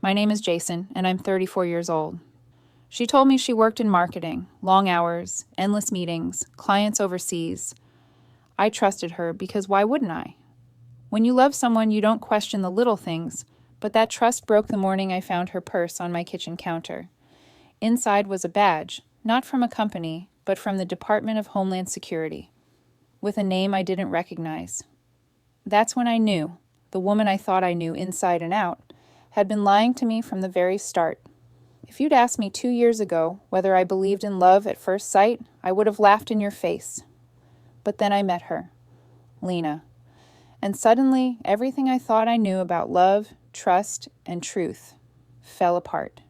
My name is Jason, and I'm 34 years old. She told me she worked in marketing, long hours, endless meetings, clients overseas. I trusted her because why wouldn't I? When you love someone, you don't question the little things, but that trust broke the morning I found her purse on my kitchen counter. Inside was a badge, not from a company, but from the Department of Homeland Security, with a name I didn't recognize. That's when I knew, the woman I thought I knew inside and out, had been lying to me from the very start. If you'd asked me 2 years ago whether I believed in love at first sight, I would have laughed in your face. But then I met her, Lena, and suddenly everything I thought I knew about love, trust, and truth fell apart.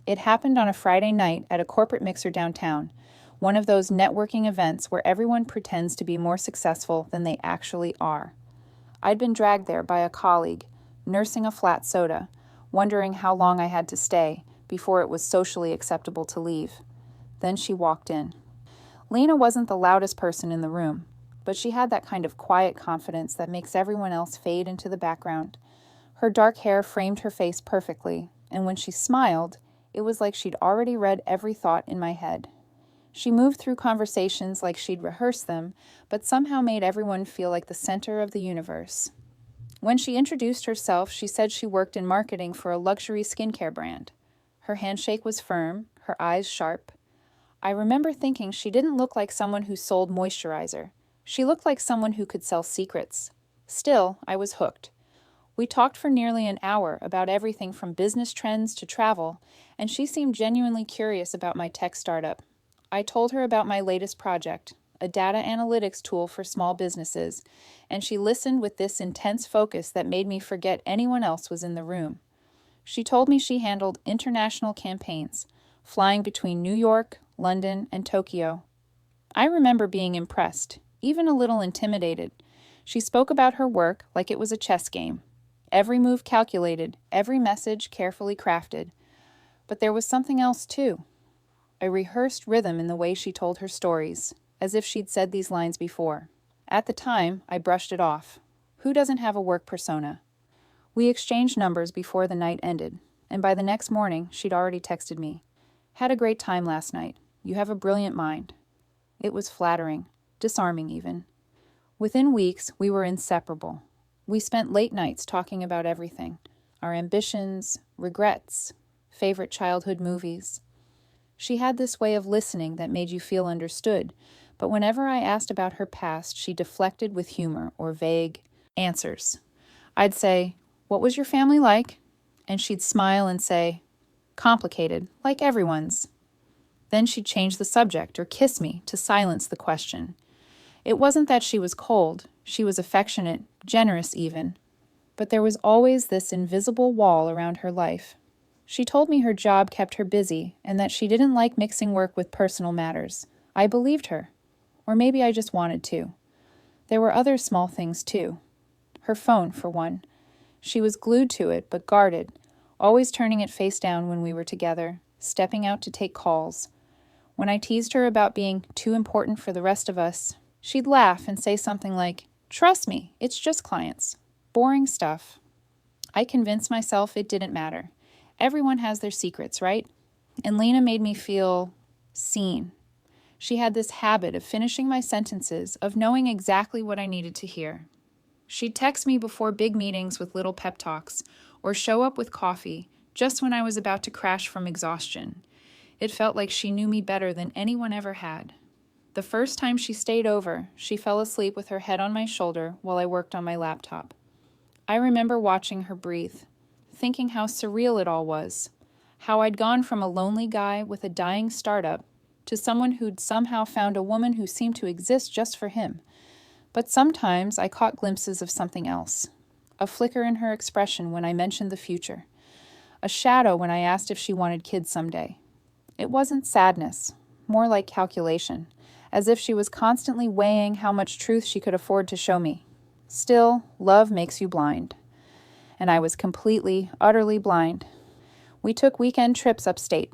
It happened on a Friday night at a corporate mixer downtown, one of those networking events where everyone pretends to be more successful than they actually are. I'd been dragged there by a colleague, nursing a flat soda, wondering how long I had to stay before it was socially acceptable to leave. Then she walked in. Lena wasn't the loudest person in the room, but she had that kind of quiet confidence that makes everyone else fade into the background. Her dark hair framed her face perfectly, and when she smiled, it was like she'd already read every thought in my head. She moved through conversations like she'd rehearsed them, but somehow made everyone feel like the center of the universe. When she introduced herself, she said she worked in marketing for a luxury skincare brand. Her handshake was firm, her eyes sharp. I remember thinking she didn't look like someone who sold moisturizer. She looked like someone who could sell secrets. Still, I was hooked. We talked for nearly an hour about everything from business trends to travel, and she seemed genuinely curious about my tech startup. I told her about my latest project, a data analytics tool for small businesses, and she listened with this intense focus that made me forget anyone else was in the room. She told me she handled international campaigns, flying between New York, London, and Tokyo. I remember being impressed, even a little intimidated. She spoke about her work like it was a chess game. Every move calculated, every message carefully crafted. But there was something else too. A rehearsed rhythm in the way she told her stories, as if she'd said these lines before. At the time, I brushed it off. Who doesn't have a work persona? We exchanged numbers before the night ended, and by the next morning, she'd already texted me. Had a great time last night. You have a brilliant mind. It was flattering, disarming even. Within weeks, we were inseparable. We spent late nights talking about everything. Our ambitions, regrets, favorite childhood movies. She had this way of listening that made you feel understood, but whenever I asked about her past, she deflected with humor or vague answers. I'd say, "What was your family like?" And she'd smile and say, "Complicated, like everyone's." Then she'd change the subject or kiss me to silence the question. It wasn't that she was cold. She was affectionate, generous even. But there was always this invisible wall around her life. She told me her job kept her busy and that she didn't like mixing work with personal matters. I believed her. Or maybe I just wanted to. There were other small things too. Her phone, for one. She was glued to it, but guarded, always turning it face down when we were together, stepping out to take calls. When I teased her about being too important for the rest of us, she'd laugh and say something like, "Trust me, it's just clients. Boring stuff." I convinced myself it didn't matter. Everyone has their secrets, right? And Lena made me feel seen. She had this habit of finishing my sentences, of knowing exactly what I needed to hear. She'd text me before big meetings with little pep talks, or show up with coffee, just when I was about to crash from exhaustion. It felt like she knew me better than anyone ever had. The first time she stayed over, she fell asleep with her head on my shoulder while I worked on my laptop. I remember watching her breathe, thinking how surreal it all was, how I'd gone from a lonely guy with a dying startup to someone who'd somehow found a woman who seemed to exist just for him. But sometimes I caught glimpses of something else, a flicker in her expression when I mentioned the future, a shadow when I asked if she wanted kids someday. It wasn't sadness, more like calculation, as if she was constantly weighing how much truth she could afford to show me. Still, love makes you blind. And I was completely, utterly blind. We took weekend trips upstate.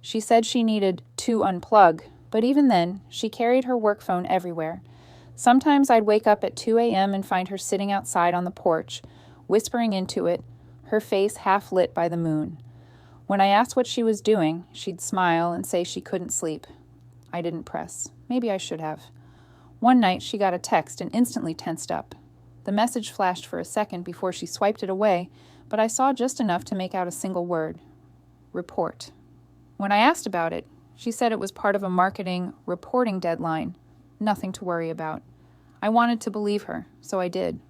She said she needed to unplug, but even then, she carried her work phone everywhere. Sometimes I'd wake up at 2 a.m. and find her sitting outside on the porch, whispering into it, her face half lit by the moon. When I asked what she was doing, she'd smile and say she couldn't sleep. I didn't press. Maybe I should have. One night, she got a text and instantly tensed up. The message flashed for a second before she swiped it away, but I saw just enough to make out a single word. Report. When I asked about it, she said it was part of a marketing reporting deadline. Nothing to worry about. I wanted to believe her, so I did.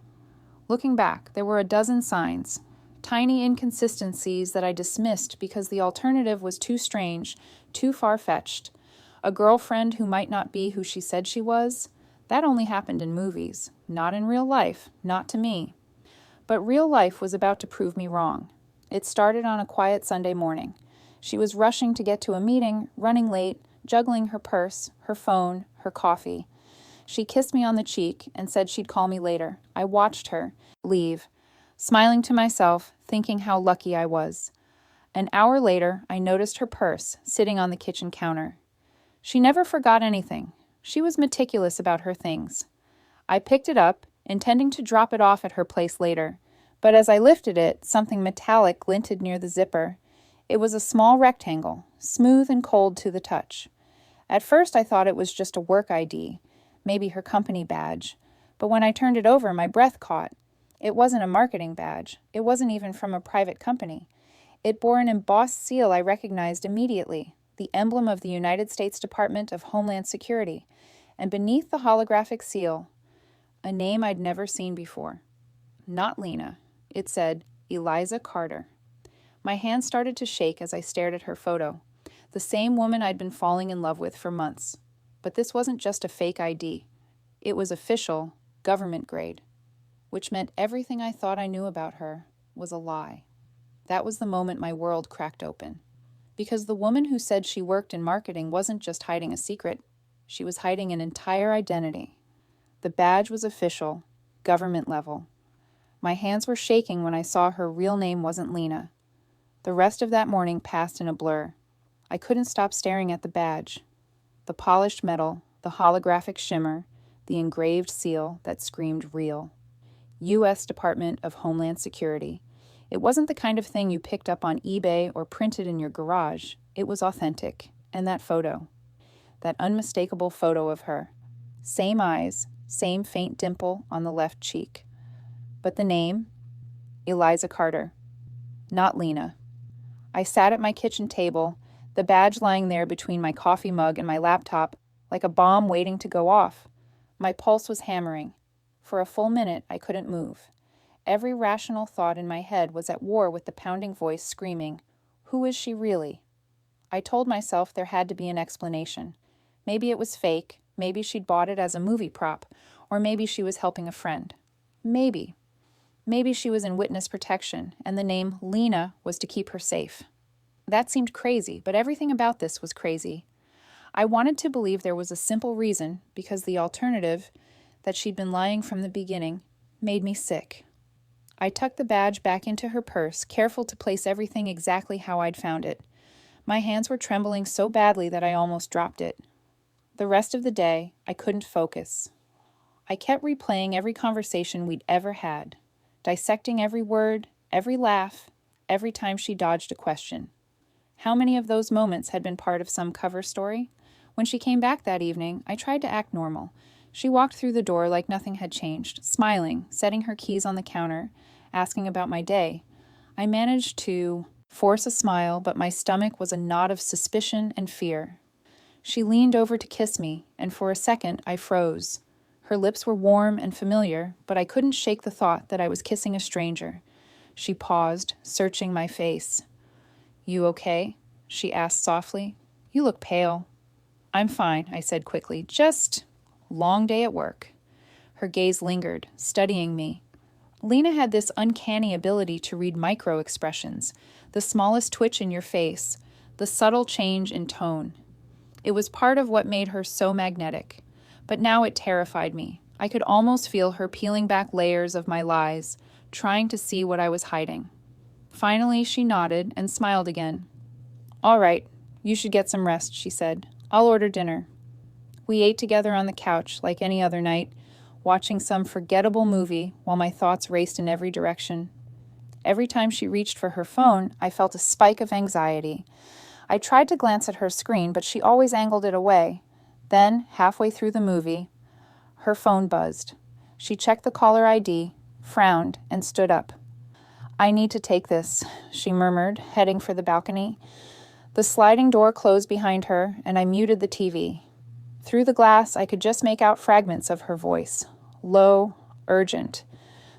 Looking back, there were a dozen signs, tiny inconsistencies that I dismissed because the alternative was too strange, too far-fetched. A girlfriend who might not be who she said she was? That only happened in movies, not in real life, not to me. But real life was about to prove me wrong. It started on a quiet Sunday morning. She was rushing to get to a meeting, running late, juggling her purse, her phone, her coffee. She kissed me on the cheek and said she'd call me later. I watched her leave, smiling to myself, thinking how lucky I was. An hour later, I noticed her purse sitting on the kitchen counter. She never forgot anything. She was meticulous about her things. I picked it up, intending to drop it off at her place later, but as I lifted it, something metallic glinted near the zipper. It was a small rectangle, smooth and cold to the touch. At first, I thought it was just a work ID, maybe her company badge, but when I turned it over, my breath caught. It wasn't a marketing badge. It wasn't even from a private company. It bore an embossed seal I recognized immediately, the emblem of the United States Department of Homeland Security, and beneath the holographic seal, a name I'd never seen before. Not Lena. It said, Eliza Carter. My hand started to shake as I stared at her photo, the same woman I'd been falling in love with for months. But this wasn't just a fake ID. It was official, government grade, which meant everything I thought I knew about her was a lie. That was the moment my world cracked open. Because the woman who said she worked in marketing wasn't just hiding a secret, she was hiding an entire identity. The badge was official, government level. My hands were shaking when I saw her real name wasn't Lena. The rest of that morning passed in a blur. I couldn't stop staring at the badge. The polished metal, the holographic shimmer, the engraved seal that screamed real. U.S. Department of Homeland Security. It wasn't the kind of thing you picked up on eBay or printed in your garage. It was authentic. And that photo. That unmistakable photo of her. Same eyes, same faint dimple on the left cheek. But the name? Eliza Carter. Not Lena. I sat at my kitchen table, the badge lying there between my coffee mug and my laptop, like a bomb waiting to go off. My pulse was hammering. For a full minute, I couldn't move. Every rational thought in my head was at war with the pounding voice screaming, "Who is she really?" I told myself there had to be an explanation. Maybe it was fake, maybe she'd bought it as a movie prop, or maybe she was helping a friend. Maybe. Maybe she was in witness protection, and the name Lena was to keep her safe. That seemed crazy, but everything about this was crazy. I wanted to believe there was a simple reason, because the alternative, that she'd been lying from the beginning, made me sick. I tucked the badge back into her purse, careful to place everything exactly how I'd found it. My hands were trembling so badly that I almost dropped it. The rest of the day, I couldn't focus. I kept replaying every conversation we'd ever had, dissecting every word, every laugh, every time she dodged a question. How many of those moments had been part of some cover story? When she came back that evening, I tried to act normal. She walked through the door like nothing had changed, smiling, setting her keys on the counter, asking about my day. I managed to force a smile, but my stomach was a knot of suspicion and fear. She leaned over to kiss me, and for a second I froze. Her lips were warm and familiar, but I couldn't shake the thought that I was kissing a stranger. She paused, searching my face. "You okay?" she asked softly. "You look pale." "I'm fine," I said quickly. "Just long day at work." Her gaze lingered, studying me. Lena had this uncanny ability to read micro-expressions, the smallest twitch in your face, the subtle change in tone. It was part of what made her so magnetic. But now it terrified me. I could almost feel her peeling back layers of my lies, trying to see what I was hiding. Finally, she nodded and smiled again. "All right, you should get some rest," she said. "I'll order dinner." We ate together on the couch like any other night, watching some forgettable movie while my thoughts raced in every direction. Every time she reached for her phone, I felt a spike of anxiety. I tried to glance at her screen, but she always angled it away. Then, halfway through the movie, her phone buzzed. She checked the caller ID, frowned, and stood up. "I need to take this," she murmured, heading for the balcony. The sliding door closed behind her, and I muted the TV. Through the glass, I could just make out fragments of her voice. Low, urgent.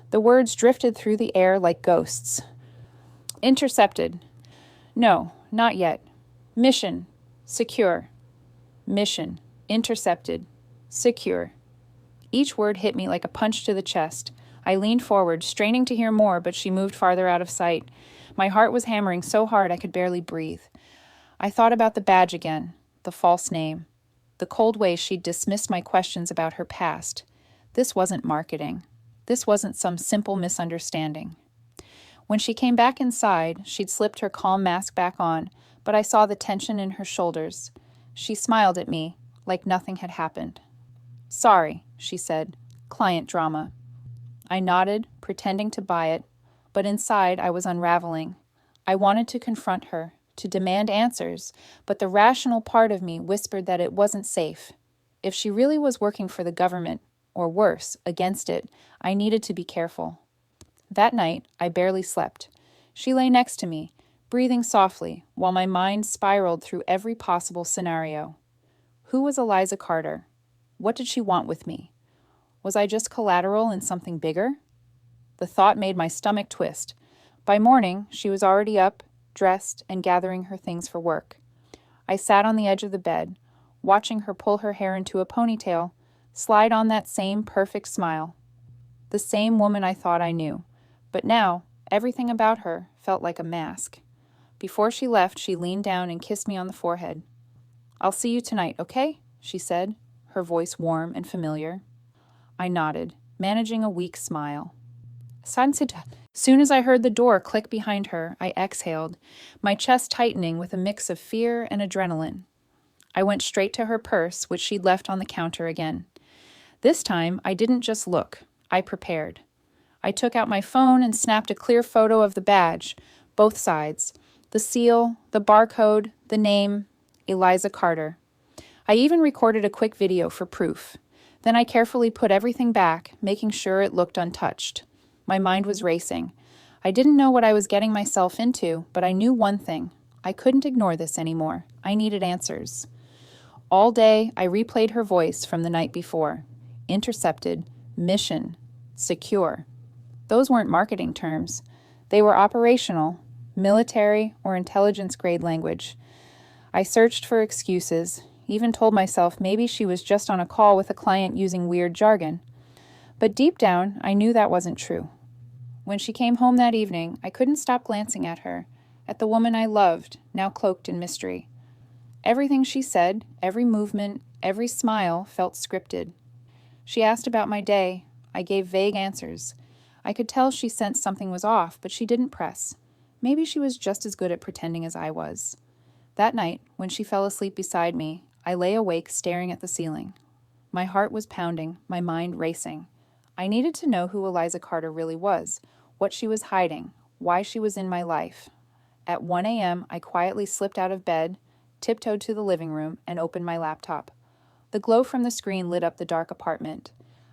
The words drifted through the air like ghosts. "Intercepted. No, not yet. Mission. Secure. Mission. Intercepted. Secure." Each word hit me like a punch to the chest. I leaned forward, straining to hear more, but she moved farther out of sight. My heart was hammering so hard I could barely breathe. I thought about the badge again, the false name, the cold way she'd dismissed my questions about her past. This wasn't marketing. This wasn't some simple misunderstanding. When she came back inside, she'd slipped her calm mask back on, but I saw the tension in her shoulders. She smiled at me, like nothing had happened. "Sorry," she said. "Client drama." I nodded, pretending to buy it, but inside I was unraveling. I wanted to confront her, to demand answers, but the rational part of me whispered that it wasn't safe. If she really was working for the government, or worse, against it, I needed to be careful. That night, I barely slept. She lay next to me, breathing softly, while my mind spiraled through every possible scenario. Who was Eliza Carter? What did she want with me? Was I just collateral in something bigger? The thought made my stomach twist. By morning, she was already up, dressed, and gathering her things for work. I sat on the edge of the bed, watching her pull her hair into a ponytail, slide on that same perfect smile. The same woman I thought I knew. But now, everything about her felt like a mask. Before she left, she leaned down and kissed me on the forehead. "I'll see you tonight, okay?" she said, her voice warm and familiar. I nodded, managing a weak smile. Soon as I heard the door click behind her, I exhaled, my chest tightening with a mix of fear and adrenaline. I went straight to her purse, which she'd left on the counter again. This time, I didn't just look. I prepared. I took out my phone and snapped a clear photo of the badge, both sides. The seal, the barcode, the name, Eliza Carter. I even recorded a quick video for proof. Then I carefully put everything back, making sure it looked untouched. My mind was racing. I didn't know what I was getting myself into, but I knew one thing. I couldn't ignore this anymore. I needed answers. All day, I replayed her voice from the night before. Intercepted, mission, secure. Those weren't marketing terms. They were operational, military, or intelligence-grade language. I searched for excuses, even told myself maybe she was just on a call with a client using weird jargon. But deep down, I knew that wasn't true. When she came home that evening, I couldn't stop glancing at her, at the woman I loved, now cloaked in mystery. Everything she said, every movement, every smile felt scripted. She asked about my day. I gave vague answers. I could tell she sensed something was off, but she didn't press. Maybe she was just as good at pretending as I was. That night, when she fell asleep beside me, I lay awake staring at the ceiling. My heart was pounding, my mind racing. I needed to know who Eliza Carter really was, what she was hiding, why she was in my life. At 1 a.m., I quietly slipped out of bed, tiptoed to the living room, and opened my laptop. The glow from the screen lit up the dark apartment.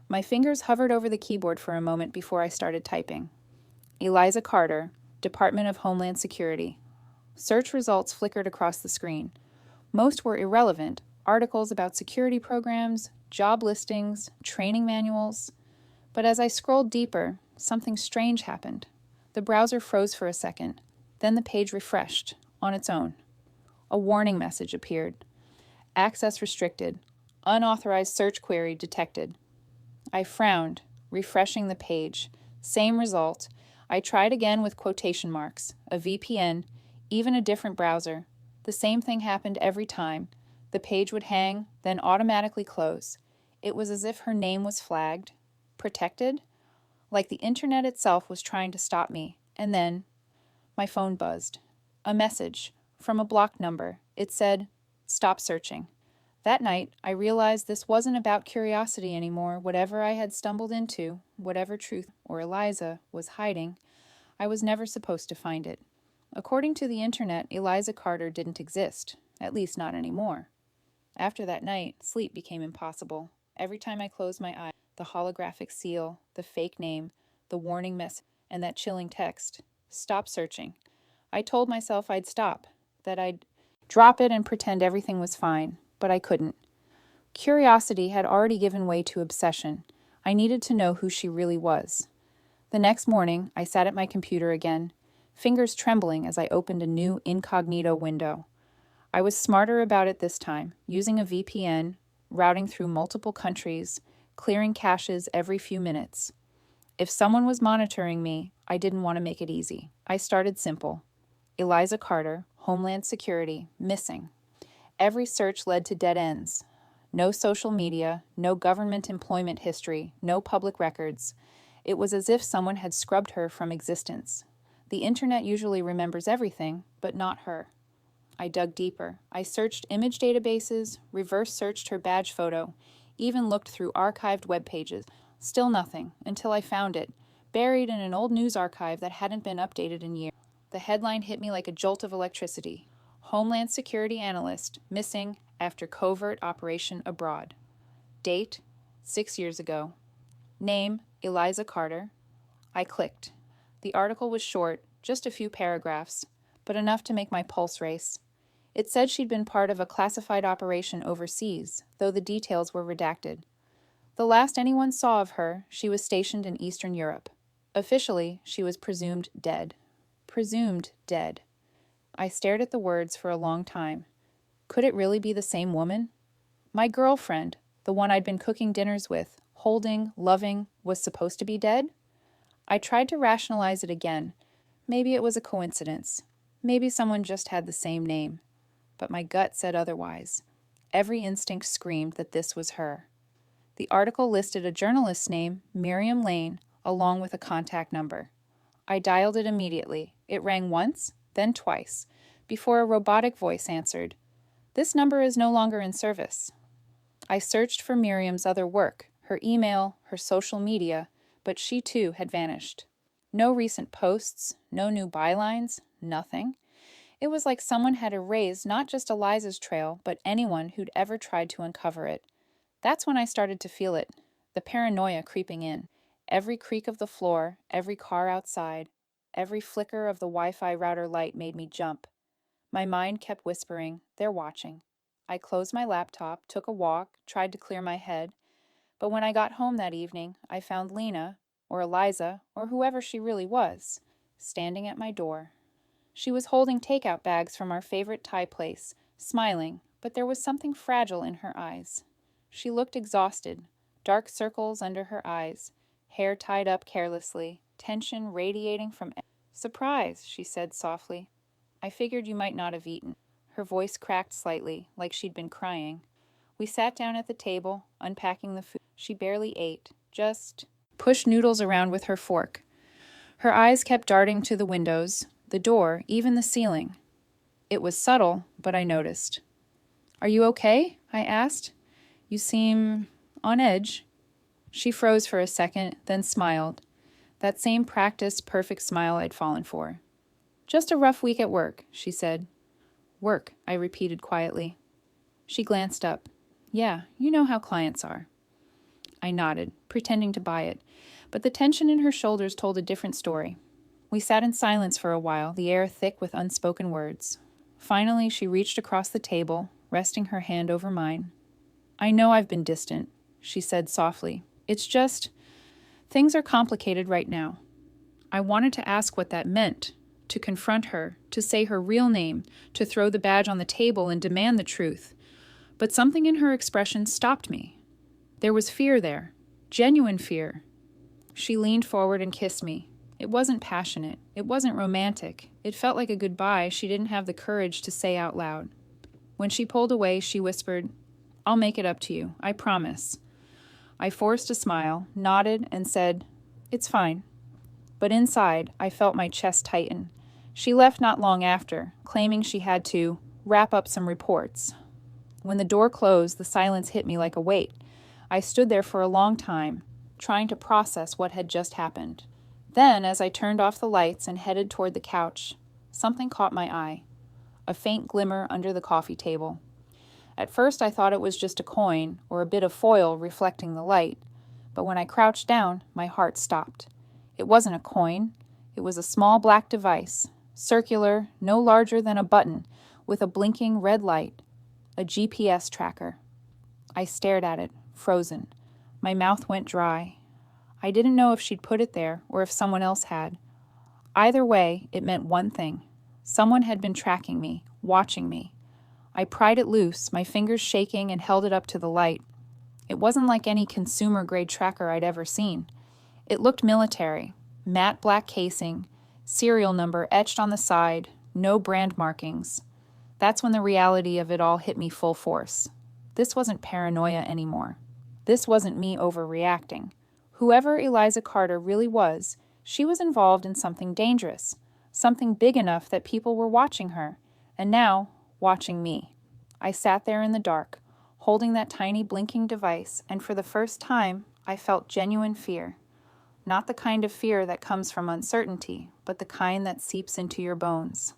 My fingers hovered over the keyboard for a moment before I started typing. Eliza Carter, Department of Homeland Security. Search results flickered across the screen. Most were irrelevant, articles about security programs, job listings, training manuals. But as I scrolled deeper, something strange happened. The browser froze for a second. Then the page refreshed, on its own. A warning message appeared. Access restricted. Unauthorized search query detected. I frowned, refreshing the page. Same result. I tried again with quotation marks, a VPN, even a different browser. The same thing happened every time. The page would hang, then automatically close. It was as if her name was flagged. Protected? Like the internet itself was trying to stop me. And then, my phone buzzed. A message, from a blocked number. It said, "Stop searching." That night, I realized this wasn't about curiosity anymore. Whatever I had stumbled into, whatever truth or Eliza was hiding, I was never supposed to find it. According to the internet, Eliza Carter didn't exist, at least not anymore. After that night, sleep became impossible. Every time I closed my eyes, the holographic seal, the fake name, the warning message, and that chilling text. Stop searching. I told myself I'd stop, that I'd drop it and pretend everything was fine, but I couldn't. Curiosity had already given way to obsession. I needed to know who she really was. The next morning, I sat at my computer again, fingers trembling as I opened a new incognito window. I was smarter about it this time, using a VPN, routing through multiple countries, clearing caches every few minutes. If someone was monitoring me, I didn't want to make it easy. I started simple. Eliza Carter, Homeland Security, missing. Every search led to dead ends. No social media, no government employment history, no public records. It was as if someone had scrubbed her from existence. The internet usually remembers everything, but not her. I dug deeper. I searched image databases, reverse searched her badge photo, even looked through archived web pages. Still nothing, until I found it, buried in an old news archive that hadn't been updated in years. The headline hit me like a jolt of electricity. Homeland Security Analyst missing after covert operation abroad. Date, 6 years ago. Name, Eliza Carter. I clicked. The article was short, just a few paragraphs, but enough to make my pulse race. It said she'd been part of a classified operation overseas, though the details were redacted. The last anyone saw of her, she was stationed in Eastern Europe. Officially, she was presumed dead. Presumed dead. I stared at the words for a long time. Could it really be the same woman? My girlfriend, the one I'd been cooking dinners with, holding, loving, was supposed to be dead? I tried to rationalize it again. Maybe it was a coincidence. Maybe someone just had the same name. But my gut said otherwise. Every instinct screamed that this was her. The article listed a journalist's name, Miriam Lane, along with a contact number. I dialed it immediately. It rang once, then twice, before a robotic voice answered. This number is no longer in service. I searched for Miriam's other work, her email, her social media, but she too had vanished. No recent posts, no new bylines, nothing. It was like someone had erased not just Eliza's trail, but anyone who'd ever tried to uncover it. That's when I started to feel it, the paranoia creeping in. Every creak of the floor, every car outside, every flicker of the Wi-Fi router light made me jump. My mind kept whispering, they're watching. I closed my laptop, took a walk, tried to clear my head. But when I got home that evening, I found Lena, or Eliza, or whoever she really was, standing at my door. She was holding takeout bags from our favorite Thai place, smiling, but there was something fragile in her eyes. She looked exhausted, dark circles under her eyes, hair tied up carelessly, tension radiating from... Surprise, she said softly. I figured you might not have eaten. Her voice cracked slightly, like she'd been crying. We sat down at the table, unpacking the food. She barely ate, just pushed noodles around with her fork. Her eyes kept darting to the windows, the door, even the ceiling. It was subtle, but I noticed. Are you okay? I asked. You seem on edge. She froze for a second, then smiled. That same practiced, perfect smile I'd fallen for. Just a rough week at work, she said. Work, I repeated quietly. She glanced up. Yeah, you know how clients are. I nodded, pretending to buy it, but the tension in her shoulders told a different story. We sat in silence for a while, the air thick with unspoken words. Finally, she reached across the table, resting her hand over mine. I know I've been distant, she said softly. It's just, things are complicated right now. I wanted to ask what that meant, to confront her, to say her real name, to throw the badge on the table and demand the truth. But something in her expression stopped me. There was fear there, genuine fear. She leaned forward and kissed me. It wasn't passionate. It wasn't romantic. It felt like a goodbye she didn't have the courage to say out loud. When she pulled away, she whispered, I'll make it up to you, I promise. I forced a smile, nodded, and said, It's fine. But inside, I felt my chest tighten. She left not long after, claiming she had to wrap up some reports. When the door closed, the silence hit me like a weight. I stood there for a long time, trying to process what had just happened. Then, as I turned off the lights and headed toward the couch, something caught my eye, a faint glimmer under the coffee table. At first I thought it was just a coin or a bit of foil reflecting the light, but when I crouched down, my heart stopped. It wasn't a coin. It was a small black device, circular, no larger than a button, with a blinking red light, a GPS tracker. I stared at it, frozen. My mouth went dry. I didn't know if she'd put it there or if someone else had. Either way, it meant one thing. Someone had been tracking me, watching me. I pried it loose, my fingers shaking, and held it up to the light. It wasn't like any consumer-grade tracker I'd ever seen. It looked military, matte black casing, serial number etched on the side, no brand markings. That's when the reality of it all hit me full force. This wasn't paranoia anymore. This wasn't me overreacting. Whoever Eliza Carter really was, she was involved in something dangerous, something big enough that people were watching her, and now watching me. I sat there in the dark, holding that tiny blinking device, and for the first time, I felt genuine fear. Not the kind of fear that comes from uncertainty, but the kind that seeps into your bones.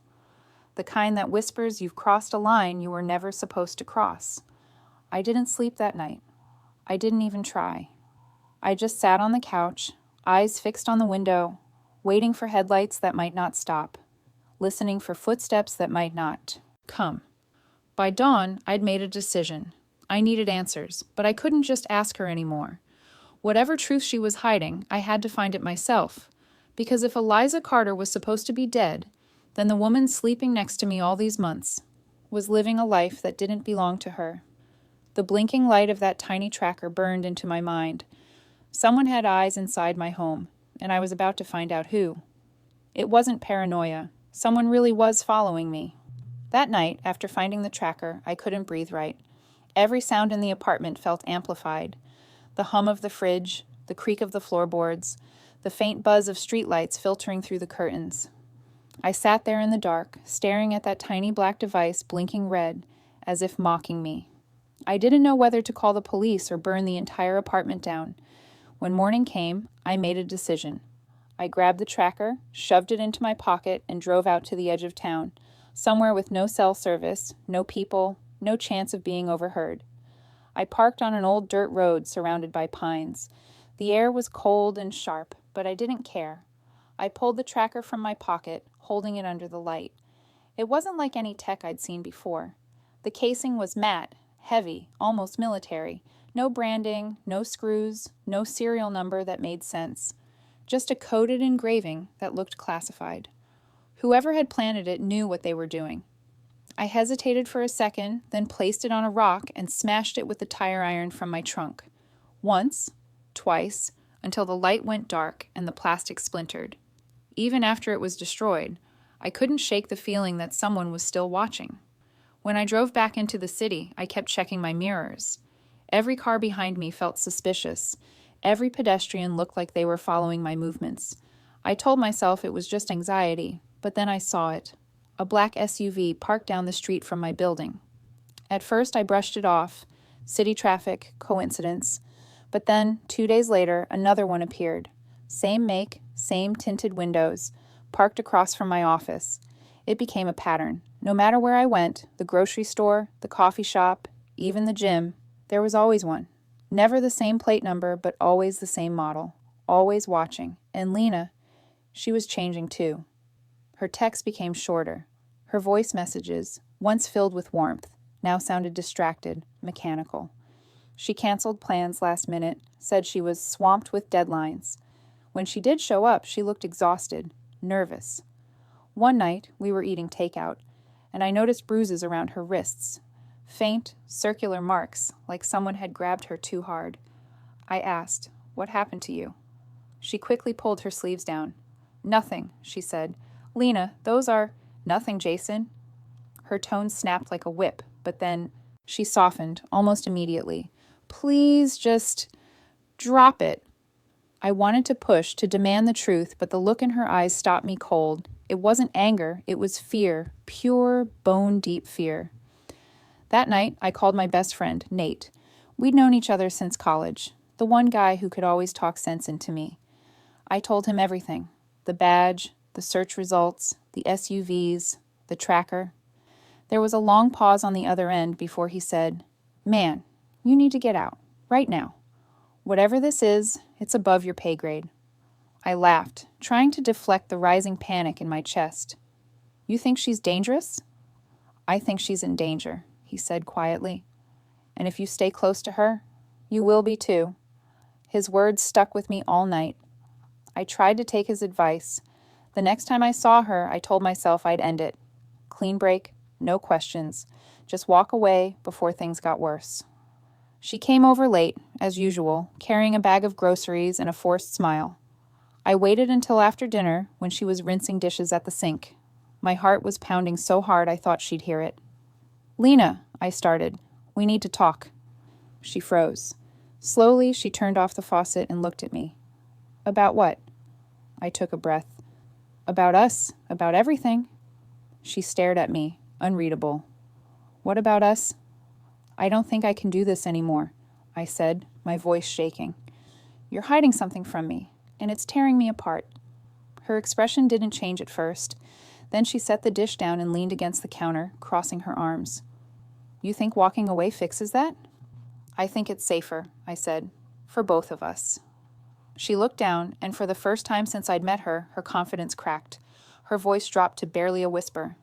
The kind that whispers you've crossed a line you were never supposed to cross. I didn't sleep that night. I didn't even try. I just sat on the couch, eyes fixed on the window, waiting for headlights that might not stop, listening for footsteps that might not come. By dawn, I'd made a decision. I needed answers, but I couldn't just ask her anymore. Whatever truth she was hiding, I had to find it myself. Because if Eliza Carter was supposed to be dead, then the woman sleeping next to me all these months was living a life that didn't belong to her. The blinking light of that tiny tracker burned into my mind. Someone had eyes inside my home, and I was about to find out who. It wasn't paranoia. Someone really was following me. That night, after finding the tracker, I couldn't breathe right. Every sound in the apartment felt amplified. The hum of the fridge, the creak of the floorboards, the faint buzz of streetlights filtering through the curtains. I sat there in the dark, staring at that tiny black device blinking red, as if mocking me. I didn't know whether to call the police or burn the entire apartment down. When morning came, I made a decision. I grabbed the tracker, shoved it into my pocket, and drove out to the edge of town, somewhere with no cell service, no people, no chance of being overheard. I parked on an old dirt road surrounded by pines. The air was cold and sharp, but I didn't care. I pulled the tracker from my pocket, holding it under the light. It wasn't like any tech I'd seen before. The casing was matte, heavy, almost military. No branding, no screws, no serial number that made sense. Just a coded engraving that looked classified. Whoever had planted it knew what they were doing. I hesitated for a second, then placed it on a rock and smashed it with the tire iron from my trunk. Once, twice, until the light went dark and the plastic splintered. Even after it was destroyed, I couldn't shake the feeling that someone was still watching. When I drove back into the city, I kept checking my mirrors. Every car behind me felt suspicious. Every pedestrian looked like they were following my movements. I told myself it was just anxiety, but then I saw it. A black SUV parked down the street from my building. At first, I brushed it off. City traffic, coincidence. But then, 2 days later, another one appeared. Same make, same tinted windows, parked across from my office. It became a pattern. No matter where I went, the grocery store, the coffee shop, even the gym, there was always one. Never the same plate number, but always the same model. Always watching. And Lena, she was changing too. Her texts became shorter. Her voice messages, once filled with warmth, now sounded distracted, mechanical. She canceled plans last minute, said she was swamped with deadlines. When she did show up, she looked exhausted, nervous. One night, we were eating takeout, and I noticed bruises around her wrists. Faint, circular marks, like someone had grabbed her too hard. I asked, "What happened to you?" She quickly pulled her sleeves down. "Nothing," she said. "Lena, those are—" "Nothing, Jason." Her tone snapped like a whip, but then she softened almost immediately. "Please just drop it." I wanted to push, to demand the truth, but the look in her eyes stopped me cold. It wasn't anger, it was fear, pure, bone-deep fear. That night, I called my best friend, Nate. We'd known each other since college, the one guy who could always talk sense into me. I told him everything. The badge, the search results, the SUVs, the tracker. There was a long pause on the other end before he said, "Man, you need to get out, right now. Whatever this is, it's above your pay grade." I laughed, trying to deflect the rising panic in my chest. "You think she's dangerous?" "I think she's in danger," he said quietly. "And if you stay close to her, you will be too." His words stuck with me all night. I tried to take his advice. The next time I saw her, I told myself I'd end it. Clean break, no questions. Just walk away before things got worse. She came over late, as usual, carrying a bag of groceries and a forced smile. I waited until after dinner, when she was rinsing dishes at the sink. My heart was pounding so hard I thought she'd hear it. "Lena," I started, "we need to talk." She froze. Slowly, she turned off the faucet and looked at me. "About what?" I took a breath. "About us, about everything." She stared at me, unreadable. "What about us?" "I don't think I can do this anymore," I said, my voice shaking. "You're hiding something from me, and it's tearing me apart." Her expression didn't change at first. Then she set the dish down and leaned against the counter, crossing her arms. "You think walking away fixes that?" "I think it's safer," I said, "for both of us." She looked down, and for the first time since I'd met her, her confidence cracked. Her voice dropped to barely a whisper.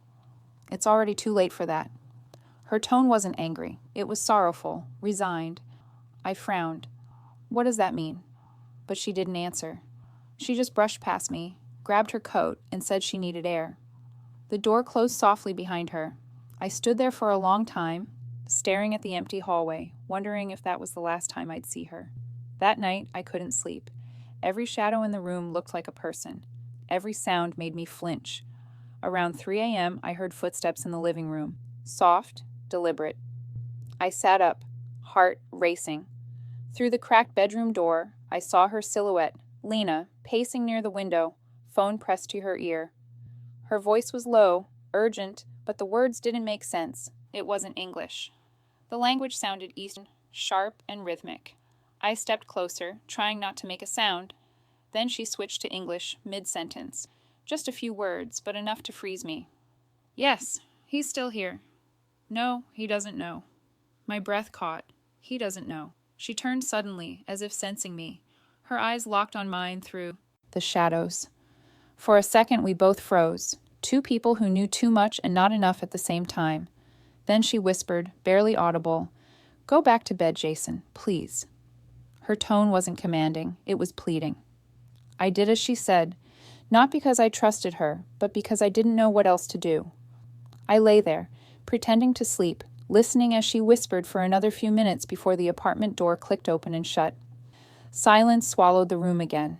"It's already too late for that." Her tone wasn't angry. It was sorrowful, resigned. I frowned. "What does that mean?" But she didn't answer. She just brushed past me, grabbed her coat, and said she needed air. The door closed softly behind her. I stood there for a long time, staring at the empty hallway, wondering if that was the last time I'd see her. That night, I couldn't sleep. Every shadow in the room looked like a person. Every sound made me flinch. Around 3 a.m., I heard footsteps in the living room. Soft, deliberate. I sat up, heart racing. Through the cracked bedroom door, I saw her silhouette, Lena, pacing near the window, phone pressed to her ear. Her voice was low, urgent, but the words didn't make sense. It wasn't English. The language sounded Eastern, sharp and rhythmic. I stepped closer, trying not to make a sound. Then she switched to English, mid-sentence. Just a few words, but enough to freeze me. "Yes, he's still here." "No, he doesn't know." My breath caught. "He doesn't know." She turned suddenly, as if sensing me. Her eyes locked on mine through the shadows. For a second, we both froze. Two people who knew too much and not enough at the same time. Then she whispered, barely audible, "Go back to bed, Jason, please." Her tone wasn't commanding. It was pleading. I did as she said, not because I trusted her, but because I didn't know what else to do. I lay there, pretending to sleep, listening as she whispered for another few minutes before the apartment door clicked open and shut. Silence swallowed the room again.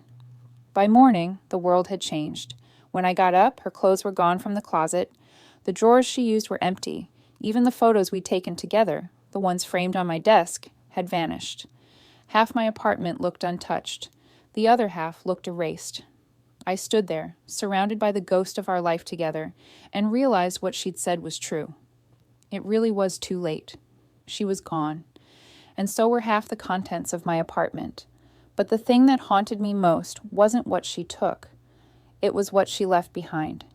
By morning, the world had changed. When I got up, her clothes were gone from the closet. The drawers she used were empty. Even the photos we'd taken together, the ones framed on my desk, had vanished. Half my apartment looked untouched. The other half looked erased. I stood there, surrounded by the ghost of our life together, and realized what she'd said was true. It really was too late. She was gone. And so were half the contents of my apartment. But the thing that haunted me most wasn't what she took. It was what she left behind.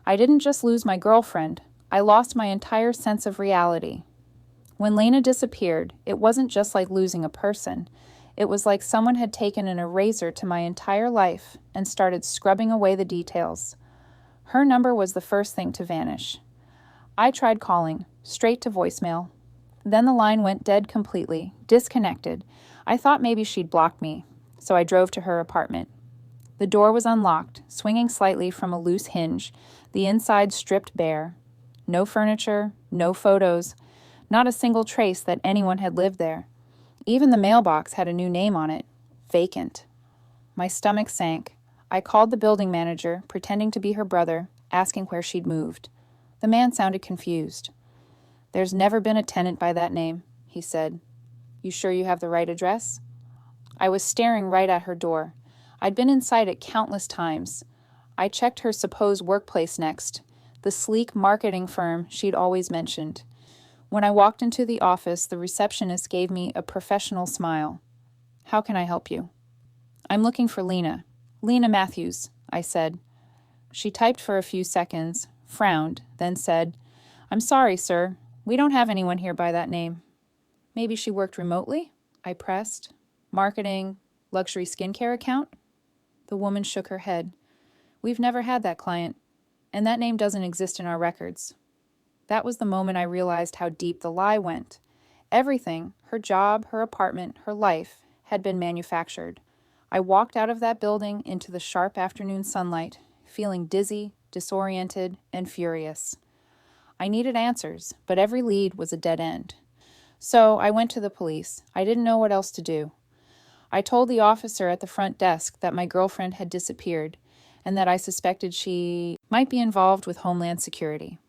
I didn't just lose my girlfriend. I lost my entire sense of reality. When Lena disappeared, it wasn't just like losing a person. It was like someone had taken an eraser to my entire life and started scrubbing away the details. Her number was the first thing to vanish. I tried calling, straight to voicemail. Then the line went dead completely, disconnected. I thought maybe she'd blocked me, so I drove to her apartment. The door was unlocked, swinging slightly from a loose hinge, the inside stripped bare. No furniture, no photos, not a single trace that anyone had lived there. Even the mailbox had a new name on it, vacant. My stomach sank. I called the building manager, pretending to be her brother, asking where she'd moved. The man sounded confused. "There's never been a tenant by that name," he said. "You sure you have the right address?" I was staring right at her door. I'd been inside it countless times. I checked her supposed workplace next, the sleek marketing firm she'd always mentioned. When I walked into the office, the receptionist gave me a professional smile. "How can I help you?" "I'm looking for Lena." Lena Matthews, I said. She typed for a few seconds, frowned, then said, I'm sorry, sir. We don't have anyone here by that name. Maybe she worked remotely? I pressed. Marketing, luxury skincare account? The woman shook her head. We've never had that client, and that name doesn't exist in our records. That was the moment I realized how deep the lie went. Everything, her job, her apartment, her life, had been manufactured. I walked out of that building into the sharp afternoon sunlight, feeling dizzy, disoriented, and furious. I needed answers, but every lead was a dead end. So I went to the police. I didn't know what else to do. I told the officer at the front desk that my girlfriend had disappeared and that I suspected she might be involved with Homeland Security.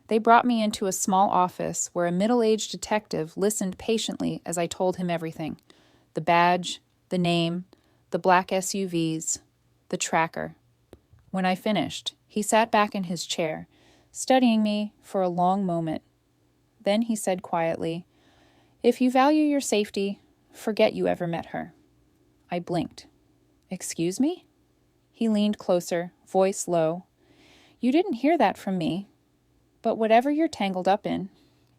They brought me into a small office where a middle-aged detective listened patiently as I told him everything. The badge, the name, the black SUVs, the tracker. When I finished, he sat back in his chair, studying me for a long moment. Then he said quietly, If you value your safety, forget you ever met her. I blinked. Excuse me? He leaned closer, voice low. You didn't hear that from me. But whatever you're tangled up in,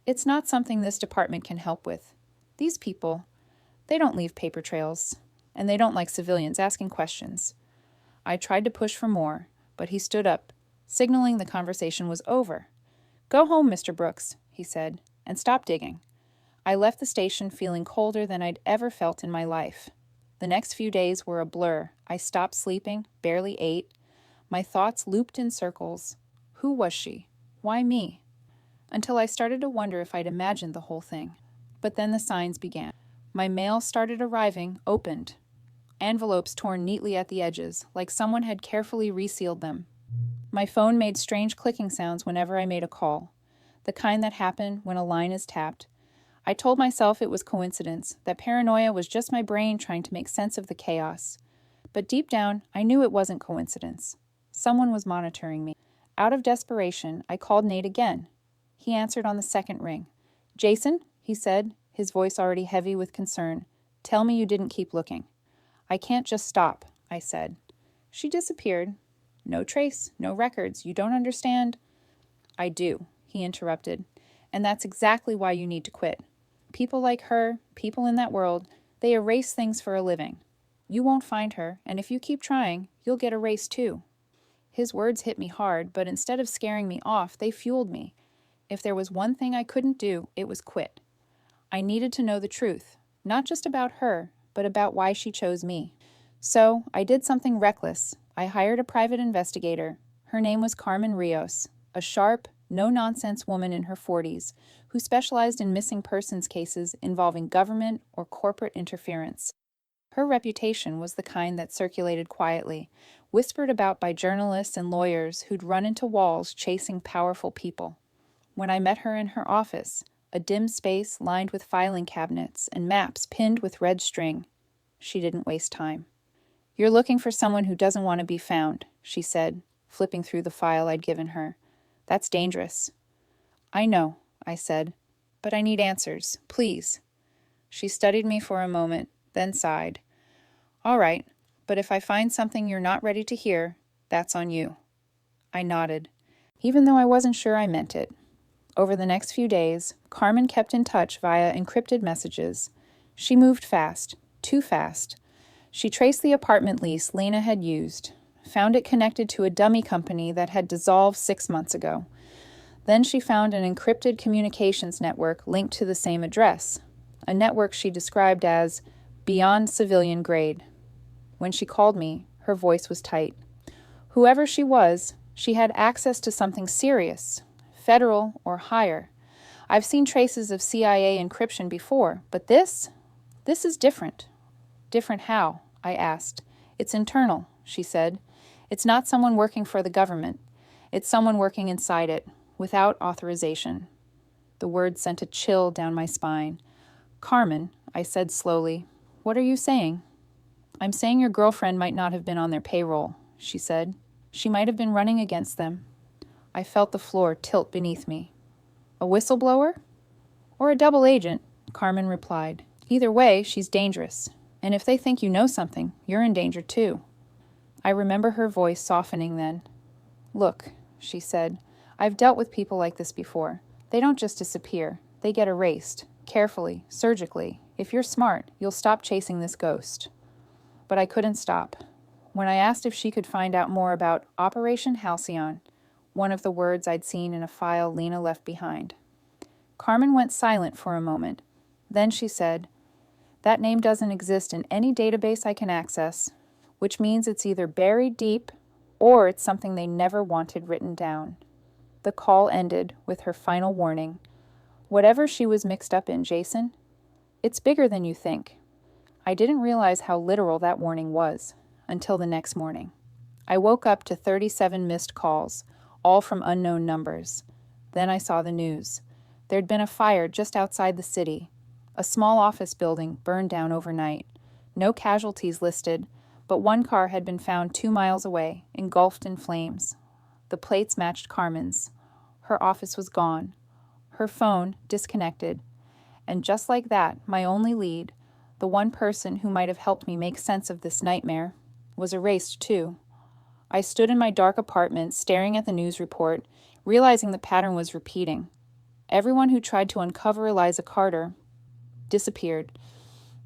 it's not something this department can help with. These people, they don't leave paper trails, and they don't like civilians asking questions. I tried to push for more, but he stood up, signaling the conversation was over. Go home, Mr. Brooks, he said, and stop digging. I left the station feeling colder than I'd ever felt in my life. The next few days were a blur. I stopped sleeping, barely ate. My thoughts looped in circles. Who was she? Why me? Until I started to wonder if I'd imagined the whole thing. But then the signs began. My mail started arriving, opened. Envelopes torn neatly at the edges, like someone had carefully resealed them. My phone made strange clicking sounds whenever I made a call, the kind that happen when a line is tapped. I told myself it was coincidence, that paranoia was just my brain trying to make sense of the chaos. But deep down, I knew it wasn't coincidence. Someone was monitoring me. Out of desperation, I called Nate again. He answered on the second ring. Jason, he said, his voice already heavy with concern, tell me you didn't keep looking. I can't just stop, I said. She disappeared. No trace, no records. You don't understand? I do, he interrupted. And that's exactly why you need to quit. People like her, people in that world, they erase things for a living. You won't find her, and if you keep trying, you'll get erased too. His words hit me hard, but instead of scaring me off, they fueled me. If there was one thing I couldn't do, it was quit. I needed to know the truth, not just about her, but about why she chose me. So I did something reckless. I hired a private investigator. Her name was Carmen Rios, a sharp, no-nonsense woman in her 40s who specialized in missing persons cases involving government or corporate interference. Her reputation was the kind that circulated quietly, whispered about by journalists and lawyers who'd run into walls chasing powerful people. When I met her in her office, a dim space lined with filing cabinets and maps pinned with red string, she didn't waste time. You're looking for someone who doesn't want to be found, she said, flipping through the file I'd given her. That's dangerous. I know, I said, but I need answers, please. She studied me for a moment, then sighed. All right, but if I find something you're not ready to hear, that's on you. I nodded, even though I wasn't sure I meant it. Over the next few days, Carmen kept in touch via encrypted messages. She moved fast, too fast. She traced the apartment lease Lena had used, found it connected to a dummy company that had dissolved 6 months ago. Then she found an encrypted communications network linked to the same address, a network she described as beyond civilian grade. When she called me, her voice was tight. Whoever she was, she had access to something serious, federal or higher. I've seen traces of CIA encryption before, but this is different. Different how? I asked. It's internal, she said. It's not someone working for the government. It's someone working inside it, without authorization. The words sent a chill down my spine. Carmen, I said slowly, what are you saying? I'm saying your girlfriend might not have been on their payroll, she said. She might have been running against them. I felt the floor tilt beneath me. A whistleblower? Or a double agent, Carmen replied. Either way, she's dangerous. And if they think you know something, you're in danger too. I remember her voice softening then. "Look," she said, "I've dealt with people like this before. They don't just disappear. They get erased. Carefully, surgically. If you're smart, you'll stop chasing this ghost." But I couldn't stop. When I asked if she could find out more about Operation Halcyon, one of the words I'd seen in a file Lena left behind, Carmen went silent for a moment. Then she said, "That name doesn't exist in any database I can access, which means it's either buried deep or it's something they never wanted written down." The call ended with her final warning. "Whatever she was mixed up in, Jason, it's bigger than you think." I didn't realize how literal that warning was until the next morning. I woke up to 37 missed calls, all from unknown numbers. Then I saw the news. There'd been a fire just outside the city. A small office building burned down overnight. No casualties listed, but one car had been found 2 miles away, engulfed in flames. The plates matched Carmen's. Her office was gone. Her phone disconnected. And just like that, my only lead, the one person who might have helped me make sense of this nightmare, was erased too. I stood in my dark apartment, staring at the news report, realizing the pattern was repeating. Everyone who tried to uncover Eliza Carter disappeared.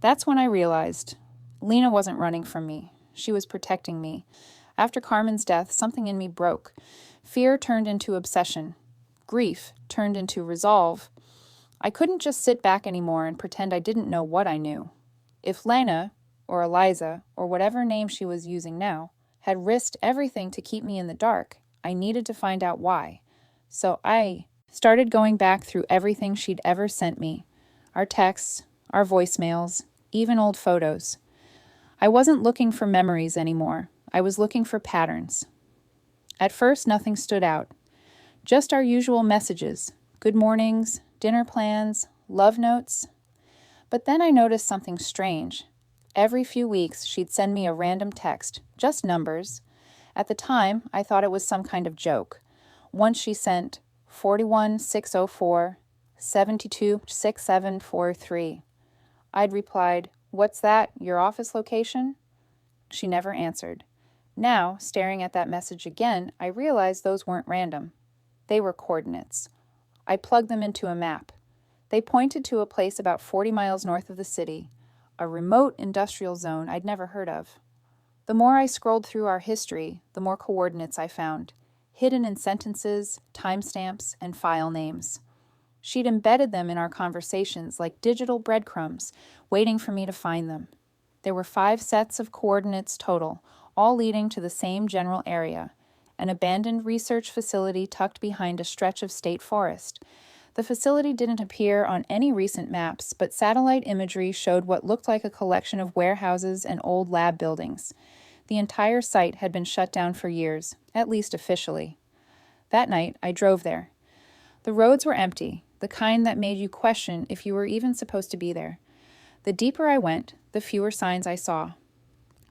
That's when I realized Lena wasn't running from me. She was protecting me. After Carmen's death, something in me broke. Fear turned into obsession. Grief turned into resolve. I couldn't just sit back anymore and pretend I didn't know what I knew. If Lena, or Eliza, or whatever name she was using now, had risked everything to keep me in the dark, I needed to find out why. So I started going back through everything she'd ever sent me. Our texts, our voicemails, even old photos. I wasn't looking for memories anymore. I was looking for patterns. At first, nothing stood out. Just our usual messages, good mornings, dinner plans, love notes. But then I noticed something strange. Every few weeks, she'd send me a random text, just numbers. At the time, I thought it was some kind of joke. Once she sent 41604 726743. I'd replied, "What's that, your office location?" She never answered. Now, staring at that message again, I realized those weren't random. They were coordinates. I plugged them into a map. They pointed to a place about 40 miles north of the city, a remote industrial zone I'd never heard of. The more I scrolled through our history, the more coordinates I found, hidden in sentences, timestamps, and file names. She'd embedded them in our conversations like digital breadcrumbs, waiting for me to find them. There were 5 sets of coordinates total, all leading to the same general area, an abandoned research facility tucked behind a stretch of state forest. The facility didn't appear on any recent maps, but satellite imagery showed what looked like a collection of warehouses and old lab buildings. The entire site had been shut down for years, at least officially. That night, I drove there. The roads were empty, the kind that made you question if you were even supposed to be there. The deeper I went, the fewer signs I saw.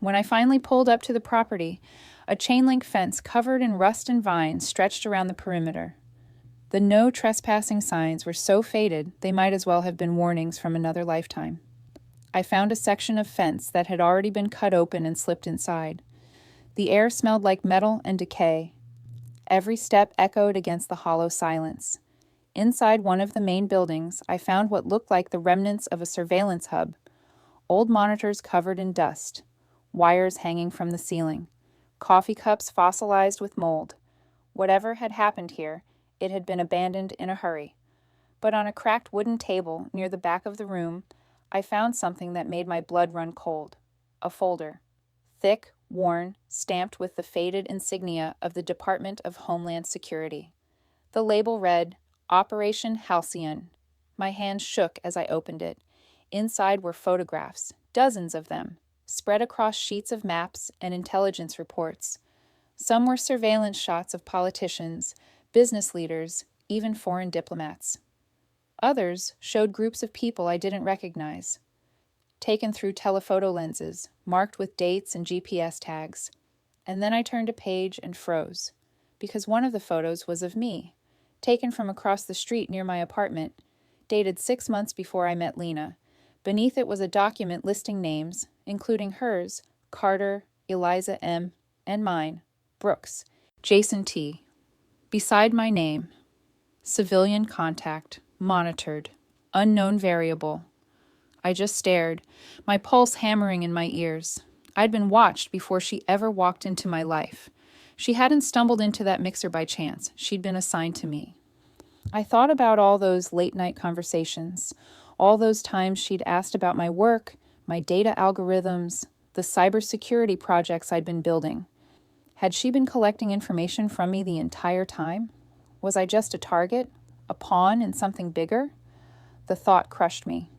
When I finally pulled up to the property, a chain-link fence covered in rust and vines stretched around the perimeter. The no trespassing signs were so faded they might as well have been warnings from another lifetime. I found a section of fence that had already been cut open and slipped inside. The air smelled like metal and decay. Every step echoed against the hollow silence. Inside one of the main buildings, I found what looked like the remnants of a surveillance hub. Old monitors covered in dust, wires hanging from the ceiling, coffee cups fossilized with mold. Whatever had happened here, it had been abandoned in a hurry. But on a cracked wooden table near the back of the room, I found something that made my blood run cold. A folder. Thick, worn, stamped with the faded insignia of the Department of Homeland Security. The label read, Operation Halcyon. My hand shook as I opened it. Inside were photographs, dozens of them, spread across sheets of maps and intelligence reports. Some were surveillance shots of politicians, business leaders, even foreign diplomats. Others showed groups of people I didn't recognize, taken through telephoto lenses, marked with dates and GPS tags. And then I turned a page and froze, because one of the photos was of me, taken from across the street near my apartment, dated 6 months before I met Lena. Beneath it was a document listing names, including hers, Carter, Eliza M., and mine, Brooks, Jason T. Beside my name, civilian contact, monitored, unknown variable. I just stared, my pulse hammering in my ears. I'd been watched before she ever walked into my life. She hadn't stumbled into that mixer by chance. She'd been assigned to me. I thought about all those late-night conversations, all those times she'd asked about my work, my data algorithms, the cybersecurity projects I'd been building. Had she been collecting information from me the entire time? Was I just a target, a pawn in something bigger? The thought crushed me.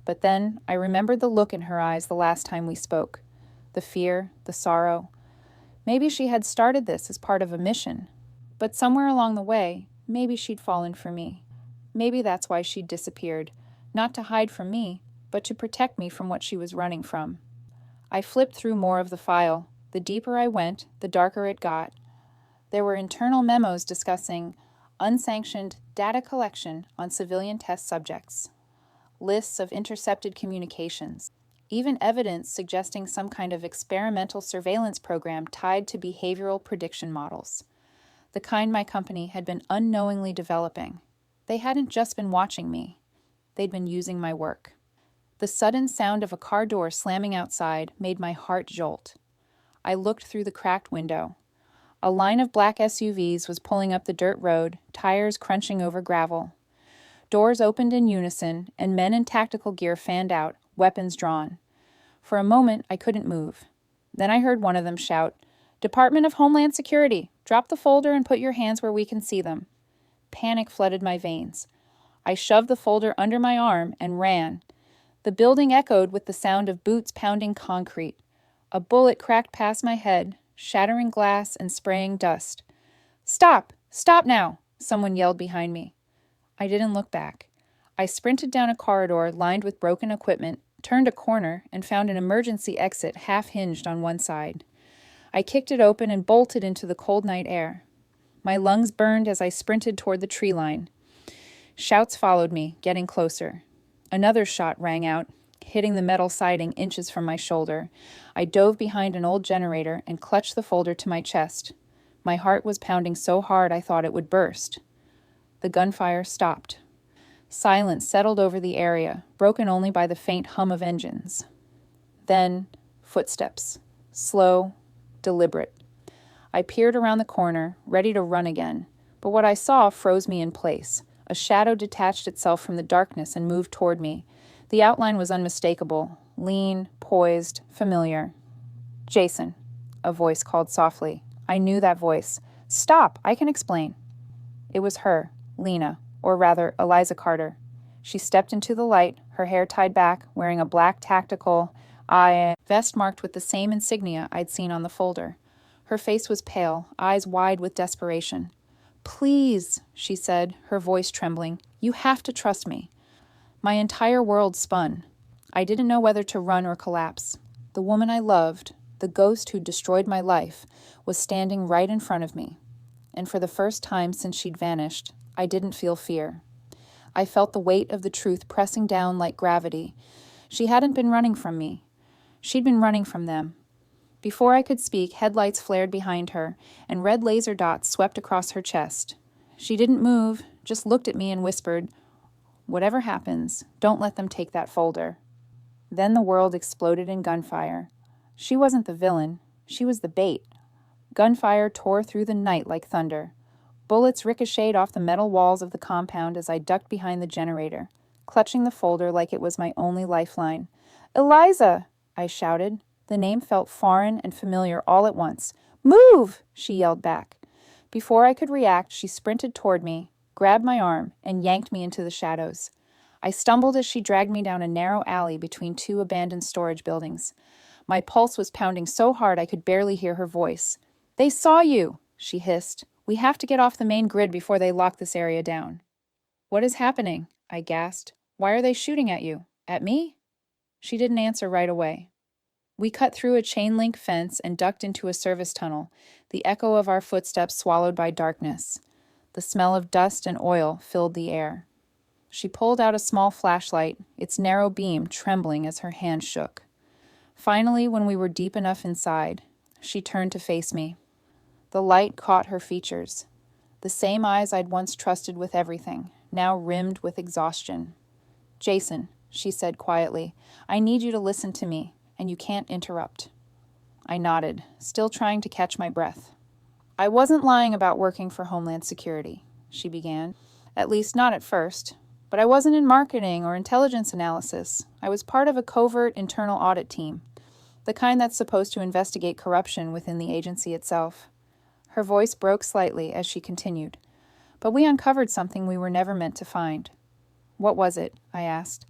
But then I remembered the look in her eyes the last time we spoke. The fear, the sorrow. Maybe she had started this as part of a mission. But somewhere along the way, maybe she'd fallen for me. Maybe that's why she'd disappeared. Not to hide from me, but to protect me from what she was running from. I flipped through more of the file. The deeper I went, the darker it got. There were internal memos discussing unsanctioned data collection on civilian test subjects, lists of intercepted communications, even evidence suggesting some kind of experimental surveillance program tied to behavioral prediction models, the kind my company had been unknowingly developing. They hadn't just been watching me. They'd been using my work. The sudden sound of a car door slamming outside made my heart jolt. I looked through the cracked window. A line of black SUVs was pulling up the dirt road, tires crunching over gravel. Doors opened in unison, and men in tactical gear fanned out, weapons drawn. For a moment, I couldn't move. Then I heard one of them shout, "Department of Homeland Security, drop the folder and put your hands where we can see them." Panic flooded my veins. I shoved the folder under my arm and ran. The building echoed with the sound of boots pounding concrete. A bullet cracked past my head, shattering glass and spraying dust. "Stop! Stop now!" someone yelled behind me. I didn't look back. I sprinted down a corridor lined with broken equipment, turned a corner, and found an emergency exit half-hinged on one side. I kicked it open and bolted into the cold night air. My lungs burned as I sprinted toward the tree line. Shouts followed me, getting closer. Another shot rang out, hitting the metal siding inches from my shoulder. I dove behind an old generator and clutched the folder to my chest. My heart was pounding so hard I thought it would burst. The gunfire stopped. Silence settled over the area, broken only by the faint hum of engines. Then, footsteps. Slow, deliberate. I peered around the corner, ready to run again, but what I saw froze me in place. A shadow detached itself from the darkness and moved toward me. The outline was unmistakable, lean, poised, familiar. "Jason," a voice called softly. I knew that voice. "Stop, I can explain." It was her, Lena, or rather, Eliza Carter. She stepped into the light, her hair tied back, wearing a black tactical vest marked with the same insignia I'd seen on the folder. Her face was pale, eyes wide with desperation. "Please," she said, her voice trembling, "you have to trust me." My entire world spun. I didn't know whether to run or collapse. The woman I loved, the ghost who destroyed my life, was standing right in front of me. And for the first time since she'd vanished, I didn't feel fear. I felt the weight of the truth pressing down like gravity. She hadn't been running from me. She'd been running from them. Before I could speak, headlights flared behind her, and red laser dots swept across her chest. She didn't move, just looked at me and whispered, "Whatever happens, don't let them take that folder." Then the world exploded in gunfire. She wasn't the villain. She was the bait. Gunfire tore through the night like thunder. Bullets ricocheted off the metal walls of the compound as I ducked behind the generator, clutching the folder like it was my only lifeline. "Eliza!" I shouted. The name felt foreign and familiar all at once. "Move!" she yelled back. Before I could react, she sprinted toward me, grabbed my arm, and yanked me into the shadows. I stumbled as she dragged me down a narrow alley between two abandoned storage buildings. My pulse was pounding so hard I could barely hear her voice. "They saw you!" she hissed. "We have to get off the main grid before they lock this area down." "What is happening?" I gasped. "Why are they shooting at you? At me?" She didn't answer right away. We cut through a chain-link fence and ducked into a service tunnel, the echo of our footsteps swallowed by darkness. The smell of dust and oil filled the air. She pulled out a small flashlight, its narrow beam trembling as her hand shook. Finally, when we were deep enough inside, She turned to face me. The light caught her features. The same eyes I'd once trusted with everything, now rimmed with exhaustion. "Jason," she said quietly, "I need you to listen to me, and you can't interrupt." I nodded, still trying to catch my breath. "I wasn't lying about working for Homeland Security," she began. "At least not at first. But I wasn't in marketing or intelligence analysis. I was part of a covert internal audit team, the kind that's supposed to investigate corruption within the agency itself." Her voice broke slightly as she continued. "But we uncovered something we were never meant to find." "What was it?" I asked.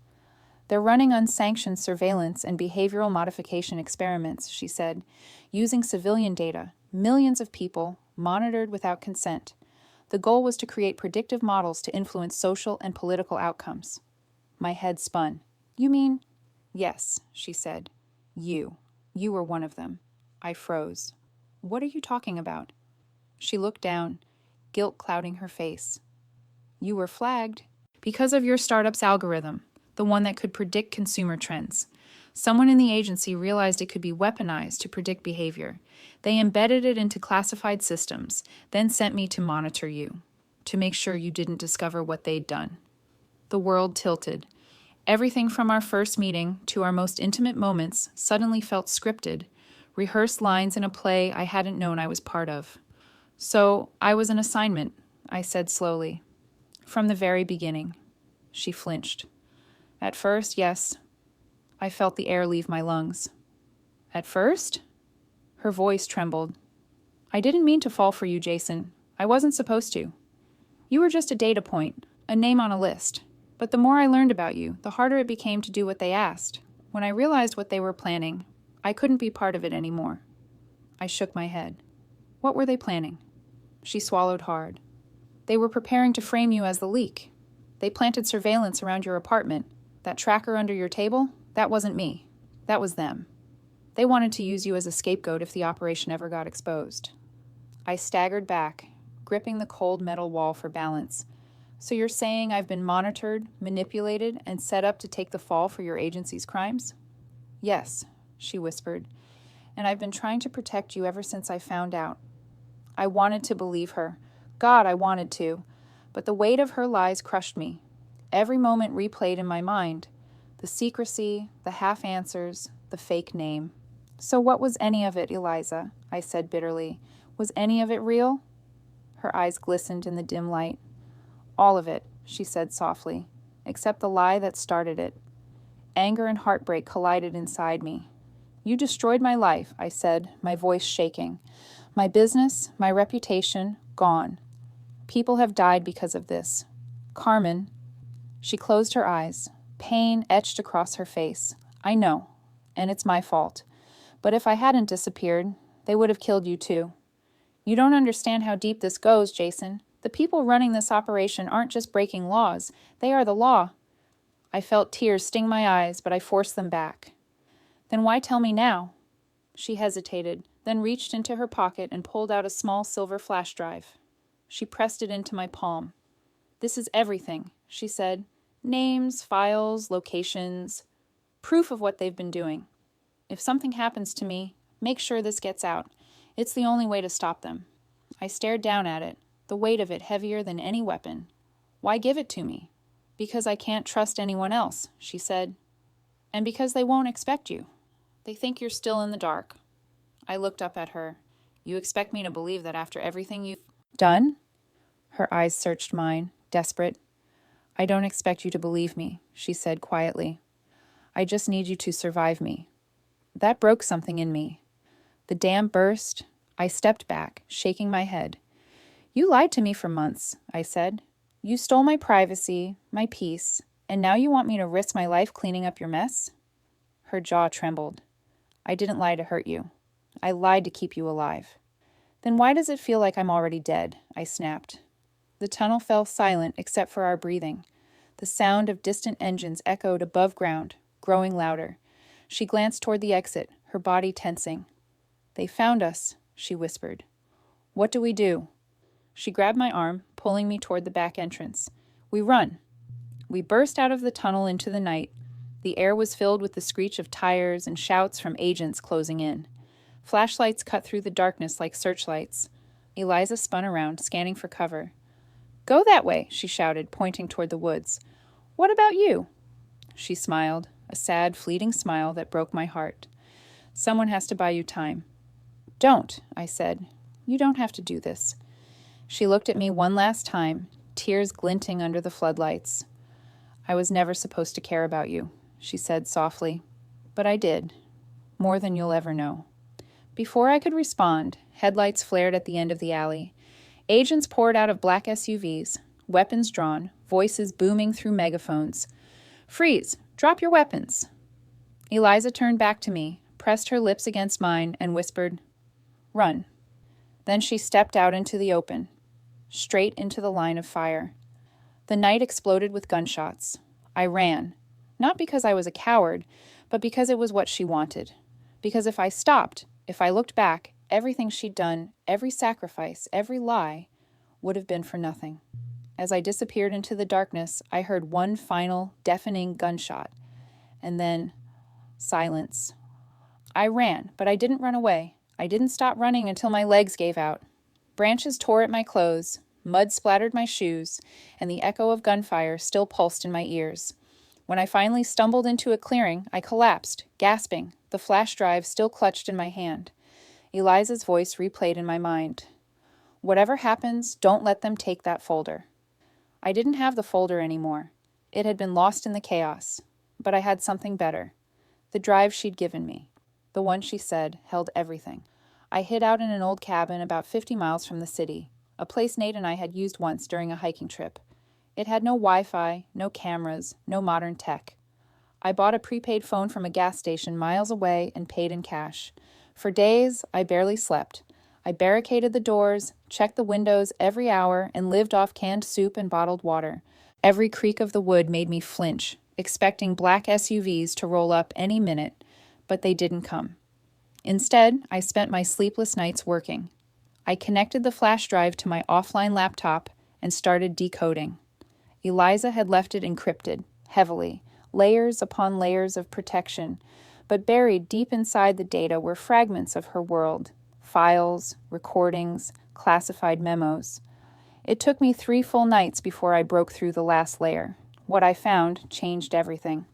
"They're running unsanctioned surveillance and behavioral modification experiments," she said, "using civilian data, millions of people, monitored without consent. The goal was to create predictive models to influence social and political outcomes." My head spun. "You mean—" "Yes," she said. You were one of them." I froze. "What are you talking about?" She looked down, guilt clouding her face. "You were flagged because of your startup's algorithm, the one that could predict consumer trends. Someone in the agency realized it could be weaponized to predict behavior. They embedded it into classified systems, then sent me to monitor you, to make sure you didn't discover what they'd done." The world tilted. Everything from our first meeting to our most intimate moments suddenly felt scripted, rehearsed lines in a play I hadn't known I was part of. "So, I was an assignment," I said slowly. "From the very beginning." She flinched. "At first, yes." I felt the air leave my lungs. "At first?" Her voice trembled. "I didn't mean to fall for you, Jason. I wasn't supposed to. You were just a data point, a name on a list. But the more I learned about you, the harder it became to do what they asked. When I realized what they were planning, I couldn't be part of it anymore." I shook my head. "What were they planning?" She swallowed hard. "They were preparing to frame you as the leak. They planted surveillance around your apartment. That tracker under your table, that wasn't me. That was them. They wanted to use you as a scapegoat if the operation ever got exposed." I staggered back, gripping the cold metal wall for balance. "So you're saying I've been monitored, manipulated, and set up to take the fall for your agency's crimes?" "Yes," she whispered, "and I've been trying to protect you ever since I found out." I wanted to believe her. God, I wanted to. But the weight of her lies crushed me. Every moment replayed in my mind. The secrecy, the half-answers, the fake name. "So what was any of it, Eliza?" I said bitterly. "Was any of it real?" Her eyes glistened in the dim light. "All of it," she said softly, "except the lie that started it." Anger and heartbreak collided inside me. "You destroyed my life," I said, my voice shaking. "My business, my reputation, gone. People have died because of this. Carmen—" She closed her eyes. Pain etched across her face. "I know, and it's my fault. But if I hadn't disappeared, they would have killed you too. You don't understand how deep this goes, Jason. The people running this operation aren't just breaking laws. They are the law." I felt tears sting my eyes, but I forced them back. "Then why tell me now?" She hesitated, then reached into her pocket and pulled out a small silver flash drive. She pressed it into my palm. "This is everything," she said. "Names, files, locations, proof of what they've been doing. If something happens to me, make sure this gets out. It's the only way to stop them." I stared down at it, the weight of it heavier than any weapon. "Why give it to me?" "Because I can't trust anyone else," she said. "And because they won't expect you. They think you're still in the dark." I looked up at her. "You expect me to believe that after everything you've done?" Her eyes searched mine, desperate. "I don't expect you to believe me," she said quietly. "I just need you to survive me." That broke something in me. The dam burst. I stepped back, shaking my head. "You lied to me for months," I said. "You stole my privacy, my peace, and now you want me to risk my life cleaning up your mess?" Her jaw trembled. "I didn't lie to hurt you. I lied to keep you alive." "Then why does it feel like I'm already dead?" I snapped. The tunnel fell silent except for our breathing. The sound of distant engines echoed above ground, growing louder. She glanced toward the exit, her body tensing. "They found us," she whispered. "What do we do?" She grabbed my arm, pulling me toward the back entrance. "We run." We burst out of the tunnel into the night. The air was filled with the screech of tires and shouts from agents closing in. Flashlights cut through the darkness like searchlights. Eliza spun around, scanning for cover. "Go that way," she shouted, pointing toward the woods. "What about you?" She smiled, a sad, fleeting smile that broke my heart. "Someone has to buy you time." "Don't," I said. "You don't have to do this." She looked at me one last time, tears glinting under the floodlights. "I was never supposed to care about you," she said softly. "But I did. More than you'll ever know." Before I could respond, headlights flared at the end of the alley. Agents poured out of black SUVs, weapons drawn, voices booming through megaphones. "Freeze! Drop your weapons!" Eliza turned back to me, pressed her lips against mine, and whispered, "Run." Then she stepped out into the open, straight into the line of fire. The night exploded with gunshots. I ran, not because I was a coward, but because it was what she wanted. Because if I stopped, if I looked back, everything she'd done, every sacrifice, every lie, would have been for nothing. As I disappeared into the darkness, I heard one final, deafening gunshot, and then silence. I ran, but I didn't run away. I didn't stop running until my legs gave out. Branches tore at my clothes, mud splattered my shoes, and the echo of gunfire still pulsed in my ears. When I finally stumbled into a clearing, I collapsed, gasping, the flash drive still clutched in my hand. Eliza's voice replayed in my mind. "Whatever happens, don't let them take that folder." I didn't have the folder anymore. It had been lost in the chaos. But I had something better. The drive she'd given me. The one she said held everything. I hid out in an old cabin about 50 miles from the city, a place Nate and I had used once during a hiking trip. It had no Wi-Fi, no cameras, no modern tech. I bought a prepaid phone from a gas station miles away and paid in cash. For days, I barely slept. I barricaded the doors, checked the windows every hour, and lived off canned soup and bottled water. Every creak of the wood made me flinch, expecting black SUVs to roll up any minute, but they didn't come. Instead, I spent my sleepless nights working. I connected the flash drive to my offline laptop and started decoding. Eliza had left it encrypted, heavily, layers upon layers of protection, but buried deep inside the data were fragments of her world, files, recordings, classified memos. It took me 3 full nights before I broke through the last layer. What I found changed everything.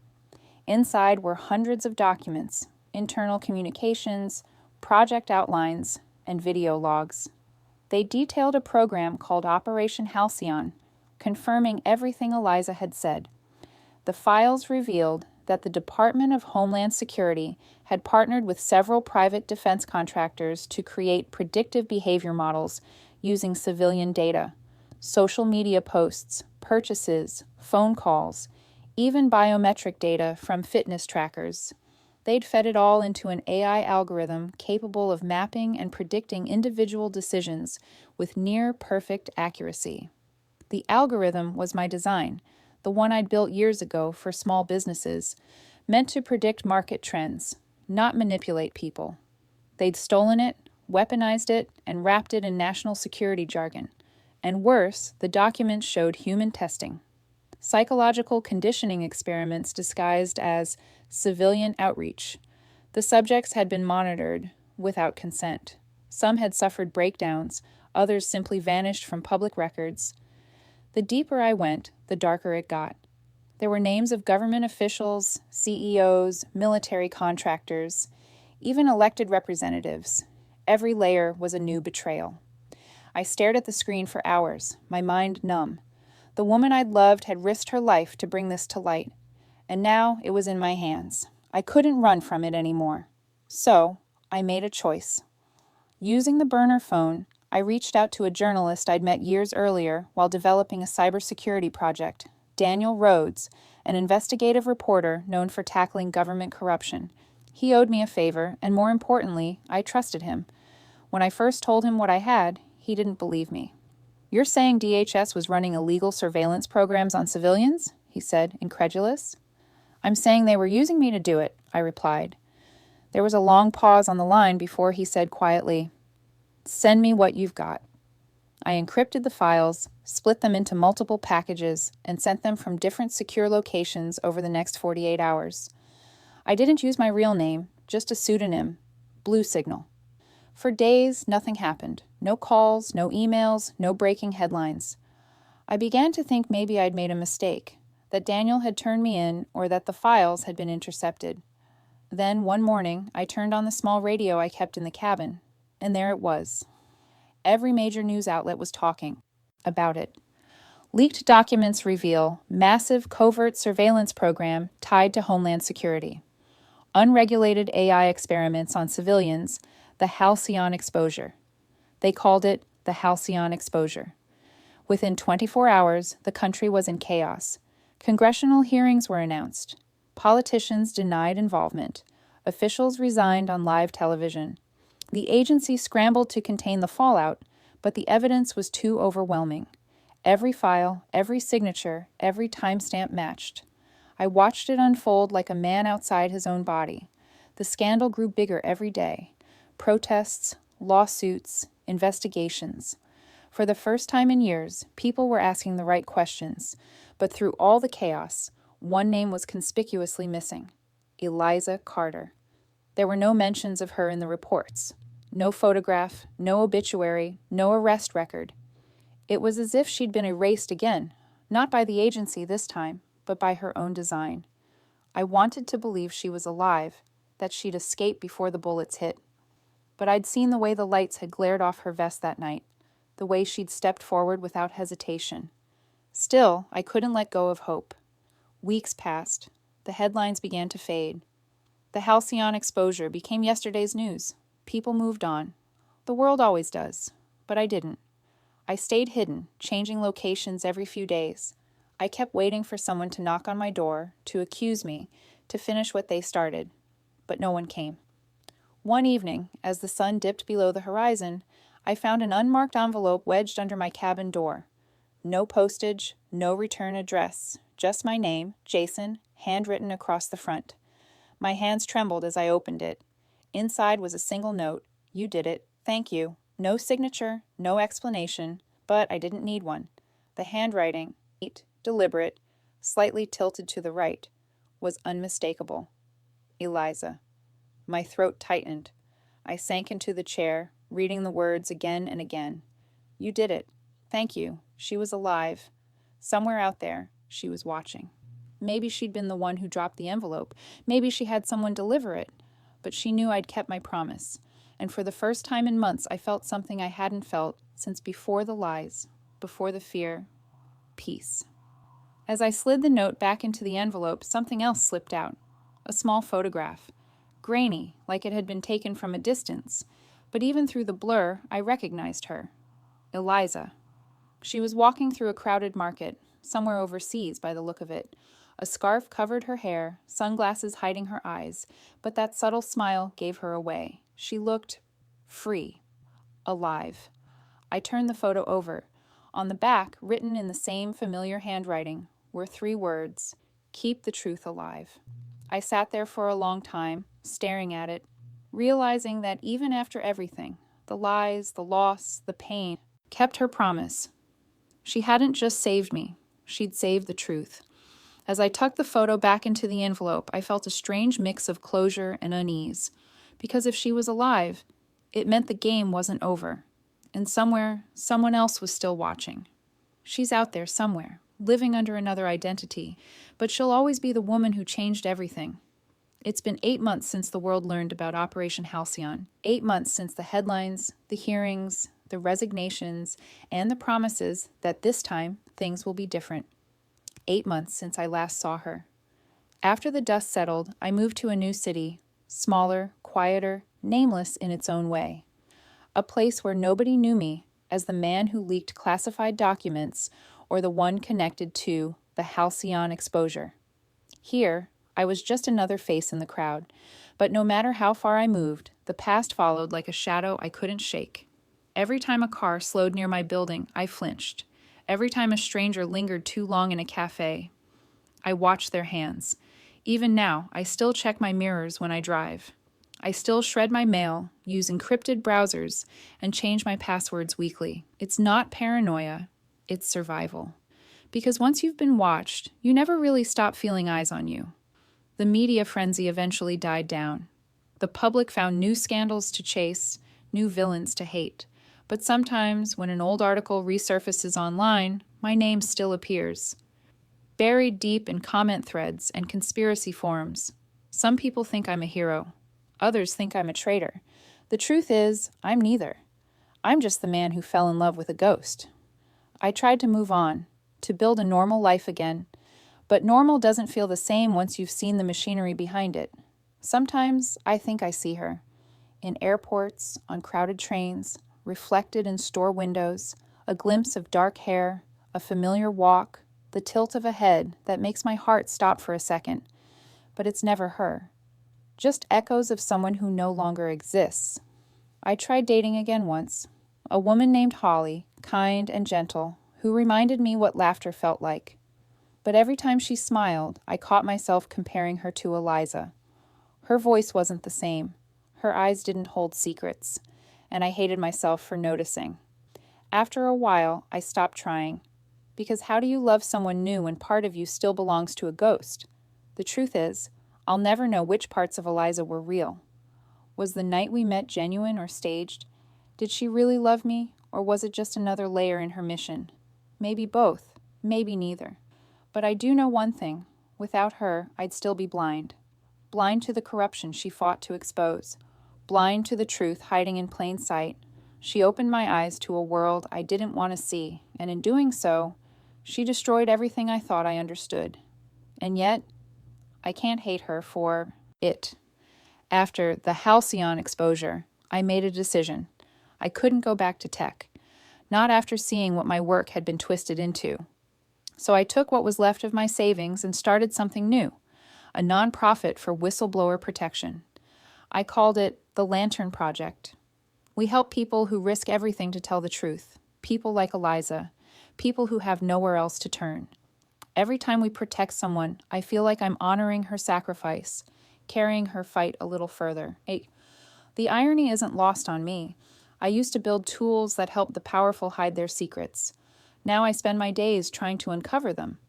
Inside were hundreds of documents, internal communications, project outlines, and video logs. They detailed a program called Operation Halcyon, confirming everything Eliza had said. The files revealed that the Department of Homeland Security had partnered with several private defense contractors to create predictive behavior models using civilian data, social media posts, purchases, phone calls, even biometric data from fitness trackers. They'd fed it all into an AI algorithm capable of mapping and predicting individual decisions with near-perfect accuracy. The algorithm was my design, the one I'd built years ago for small businesses, meant to predict market trends, not manipulate people. They'd stolen it, weaponized it, and wrapped it in national security jargon. And worse, the documents showed human testing. Psychological conditioning experiments disguised as civilian outreach. The subjects had been monitored without consent. Some had suffered breakdowns, others simply vanished from public records. The deeper I went, the darker it got. There were names of government officials, CEOs, military contractors, even elected representatives. Every layer was a new betrayal. I stared at the screen for hours, my mind numb. The woman I'd loved had risked her life to bring this to light, and now it was in my hands. I couldn't run from it anymore. So, I made a choice. Using the burner phone, I reached out to a journalist I'd met years earlier while developing a cybersecurity project, Daniel Rhodes, an investigative reporter known for tackling government corruption. He owed me a favor, and more importantly, I trusted him. When I first told him what I had, he didn't believe me. "You're saying DHS was running illegal surveillance programs on civilians?" he said, incredulous. "I'm saying they were using me to do it," I replied. There was a long pause on the line before he said quietly, "Send me what you've got." I encrypted the files, split them into multiple packages, and sent them from different secure locations over the next 48 hours. I didn't use my real name, just a pseudonym, Blue Signal. For days, nothing happened. No calls, no emails, no breaking headlines. I began to think maybe I'd made a mistake, that Daniel had turned me in or that the files had been intercepted. Then, one morning, I turned on the small radio I kept in the cabin, and there it was. Every major news outlet was talking about it. Leaked documents reveal massive covert surveillance program tied to Homeland Security. Unregulated AI experiments on civilians, the Halcyon exposure. They called it the Halcyon exposure. Within 24 hours, the country was in chaos. Congressional hearings were announced. Politicians denied involvement. Officials resigned on live television. The agency scrambled to contain the fallout, but the evidence was too overwhelming. Every file, every signature, every timestamp matched. I watched it unfold like a man outside his own body. The scandal grew bigger every day. Protests, lawsuits, investigations. For the first time in years, people were asking the right questions, but through all the chaos, one name was conspicuously missing: Eliza Carter. There were no mentions of her in the reports. No photograph, no obituary, no arrest record. It was as if she'd been erased again, not by the agency this time, but by her own design. I wanted to believe she was alive, that she'd escaped before the bullets hit. But I'd seen the way the lights had glared off her vest that night, the way she'd stepped forward without hesitation. Still, I couldn't let go of hope. Weeks passed. The headlines began to fade. The Halcyon exposure became yesterday's news. People moved on. The world always does. But I didn't. I stayed hidden, changing locations every few days. I kept waiting for someone to knock on my door, to accuse me, to finish what they started. But no one came. One evening, as the sun dipped below the horizon, I found an unmarked envelope wedged under my cabin door. No postage, no return address, just my name, Jason, handwritten across the front. My hands trembled as I opened it. Inside was a single note: "You did it. Thank you." No signature, no explanation, but I didn't need one. The handwriting, neat, deliberate, slightly tilted to the right, was unmistakable. Eliza. My throat tightened. I sank into the chair, reading the words again and again. You did it. Thank you. She was alive. Somewhere out there, she was watching. Maybe she'd been the one who dropped the envelope. Maybe she had someone deliver it. But she knew I'd kept my promise. And for the first time in months, I felt something I hadn't felt since before the lies, before the fear. Peace. As I slid the note back into the envelope, something else slipped out. A small photograph. Grainy, like it had been taken from a distance. But even through the blur, I recognized her. Eliza. She was walking through a crowded market, somewhere overseas by the look of it. A scarf covered her hair, sunglasses hiding her eyes, but that subtle smile gave her away. She looked free, alive. I turned the photo over. On the back, written in the same familiar handwriting, were 3 words: "Keep the truth alive." I sat there for a long time, staring at it, realizing that even after everything, the lies, the loss, the pain, kept her promise. She hadn't just saved me, she'd saved the truth. As I tucked the photo back into the envelope, I felt a strange mix of closure and unease. Because if she was alive, it meant the game wasn't over. And somewhere, someone else was still watching. She's out there somewhere, living under another identity, but she'll always be the woman who changed everything. It's been 8 months since the world learned about Operation Halcyon. 8 months since the headlines, the hearings, the resignations, and the promises that this time things will be different. 8 months since I last saw her. After the dust settled, I moved to a new city, smaller, quieter, nameless in its own way. A place where nobody knew me as the man who leaked classified documents or the one connected to the Halcyon exposure. Here, I was just another face in the crowd, but no matter how far I moved, the past followed like a shadow I couldn't shake. Every time a car slowed near my building, I flinched. Every time a stranger lingered too long in a cafe, I watched their hands. Even now, I still check my mirrors when I drive. I still shred my mail, use encrypted browsers, and change my passwords weekly. It's not paranoia, it's survival. Because once you've been watched, you never really stop feeling eyes on you. The media frenzy eventually died down. The public found new scandals to chase, new villains to hate. But sometimes, when an old article resurfaces online, my name still appears. Buried deep in comment threads and conspiracy forums. Some people think I'm a hero. Others think I'm a traitor. The truth is, I'm neither. I'm just the man who fell in love with a ghost. I tried to move on, to build a normal life again, but normal doesn't feel the same once you've seen the machinery behind it. Sometimes I think I see her. In airports, on crowded trains, reflected in store windows, a glimpse of dark hair, a familiar walk, the tilt of a head that makes my heart stop for a second. But it's never her. Just echoes of someone who no longer exists. I tried dating again once. A woman named Holly, kind and gentle, who reminded me what laughter felt like. But every time she smiled, I caught myself comparing her to Eliza. Her voice wasn't the same. Her eyes didn't hold secrets, and I hated myself for noticing. After a while, I stopped trying. Because how do you love someone new when part of you still belongs to a ghost? The truth is, I'll never know which parts of Eliza were real. Was the night we met genuine or staged? Did she really love me, or was it just another layer in her mission? Maybe both, maybe neither. But I do know one thing. Without her, I'd still be blind. Blind to the corruption she fought to expose. Blind to the truth hiding in plain sight. She opened my eyes to a world I didn't want to see, and in doing so, she destroyed everything I thought I understood. And yet, I can't hate her for it. After the halcyon exposure, I made a decision. I couldn't go back to tech. Not after seeing what my work had been twisted into. So I took what was left of my savings and started something new, a nonprofit for whistleblower protection. I called it the Lantern Project. We help people who risk everything to tell the truth, people like Eliza, people who have nowhere else to turn. Every time we protect someone, I feel like I'm honoring her sacrifice, carrying her fight a little further. The irony isn't lost on me. I used to build tools that help the powerful hide their secrets. Now I spend my days trying to uncover them.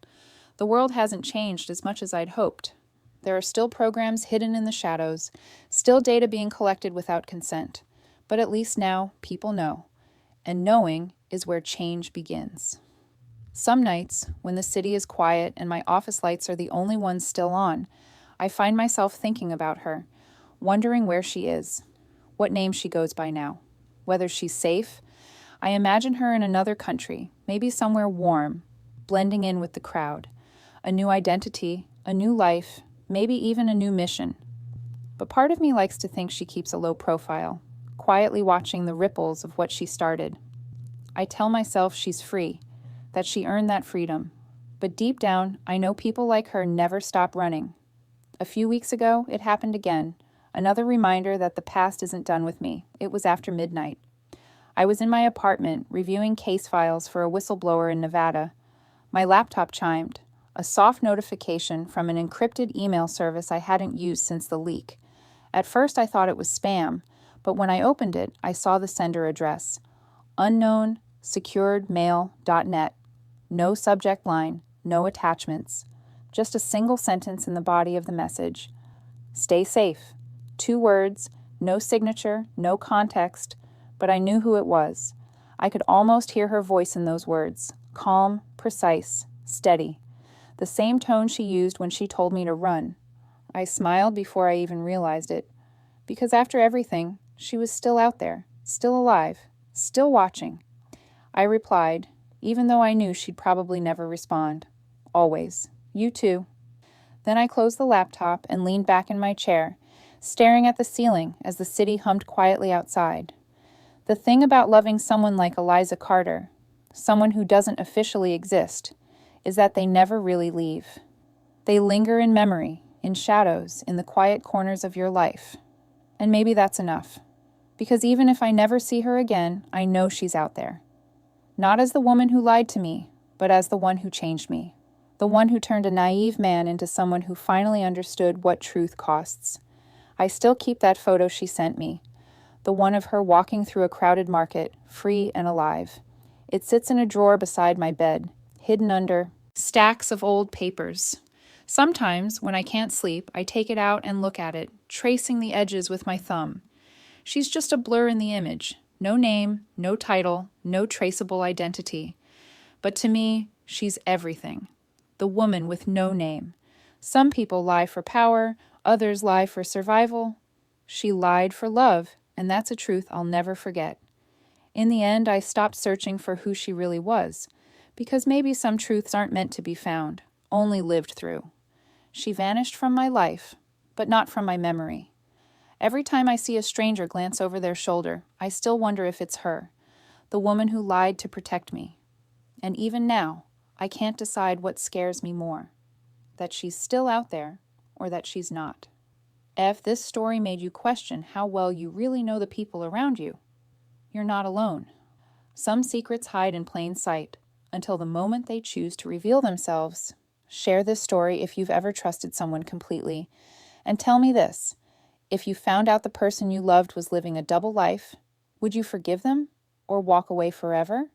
The world hasn't changed as much as I'd hoped. There are still programs hidden in the shadows, still data being collected without consent. But at least now, people know. And knowing is where change begins. Some nights, when the city is quiet and my office lights are the only ones still on, I find myself thinking about her, wondering where she is, what name she goes by now, whether she's safe. I imagine her in another country, maybe somewhere warm, blending in with the crowd. A new identity, a new life, maybe even a new mission. But part of me likes to think she keeps a low profile, quietly watching the ripples of what she started. I tell myself she's free, that she earned that freedom. But deep down, I know people like her never stop running. A few weeks ago, it happened again. Another reminder that the past isn't done with me. It was after midnight. I was in my apartment, reviewing case files for a whistleblower in Nevada. My laptop chimed, a soft notification from an encrypted email service I hadn't used since the leak. At first I thought it was spam, but when I opened it, I saw the sender address. Unknown securedmail.net. No subject line, no attachments. Just a single sentence in the body of the message. Stay safe. 2 words, no signature, no context, but I knew who it was. I could almost hear her voice in those words. Calm, precise, steady. The same tone she used when she told me to run. I smiled before I even realized it. Because after everything, she was still out there, still alive, still watching. I replied, even though I knew she'd probably never respond. Always. You too. Then I closed the laptop and leaned back in my chair, staring at the ceiling as the city hummed quietly outside. The thing about loving someone like Eliza Carter, someone who doesn't officially exist, is that they never really leave. They linger in memory, in shadows, in the quiet corners of your life. And maybe that's enough. Because even if I never see her again, I know she's out there. Not as the woman who lied to me, but as the one who changed me. The one who turned a naive man into someone who finally understood what truth costs. I still keep that photo she sent me. The one of her walking through a crowded market, free and alive. It sits in a drawer beside my bed, hidden under stacks of old papers. Sometimes, when I can't sleep, I take it out and look at it, tracing the edges with my thumb. She's just a blur in the image. No name, no title, no traceable identity. But to me, she's everything. The woman with no name. Some people lie for power, others lie for survival. She lied for love, and that's a truth I'll never forget. In the end, I stopped searching for who she really was, because maybe some truths aren't meant to be found, only lived through. She vanished from my life, but not from my memory. Every time I see a stranger glance over their shoulder, I still wonder if it's her, the woman who lied to protect me. And even now, I can't decide what scares me more, that she's still out there or that she's not. If this story made you question how well you really know the people around you, you're not alone. Some secrets hide in plain sight until the moment they choose to reveal themselves. Share this story if you've ever trusted someone completely. And tell me this, if you found out the person you loved was living a double life, would you forgive them or walk away forever?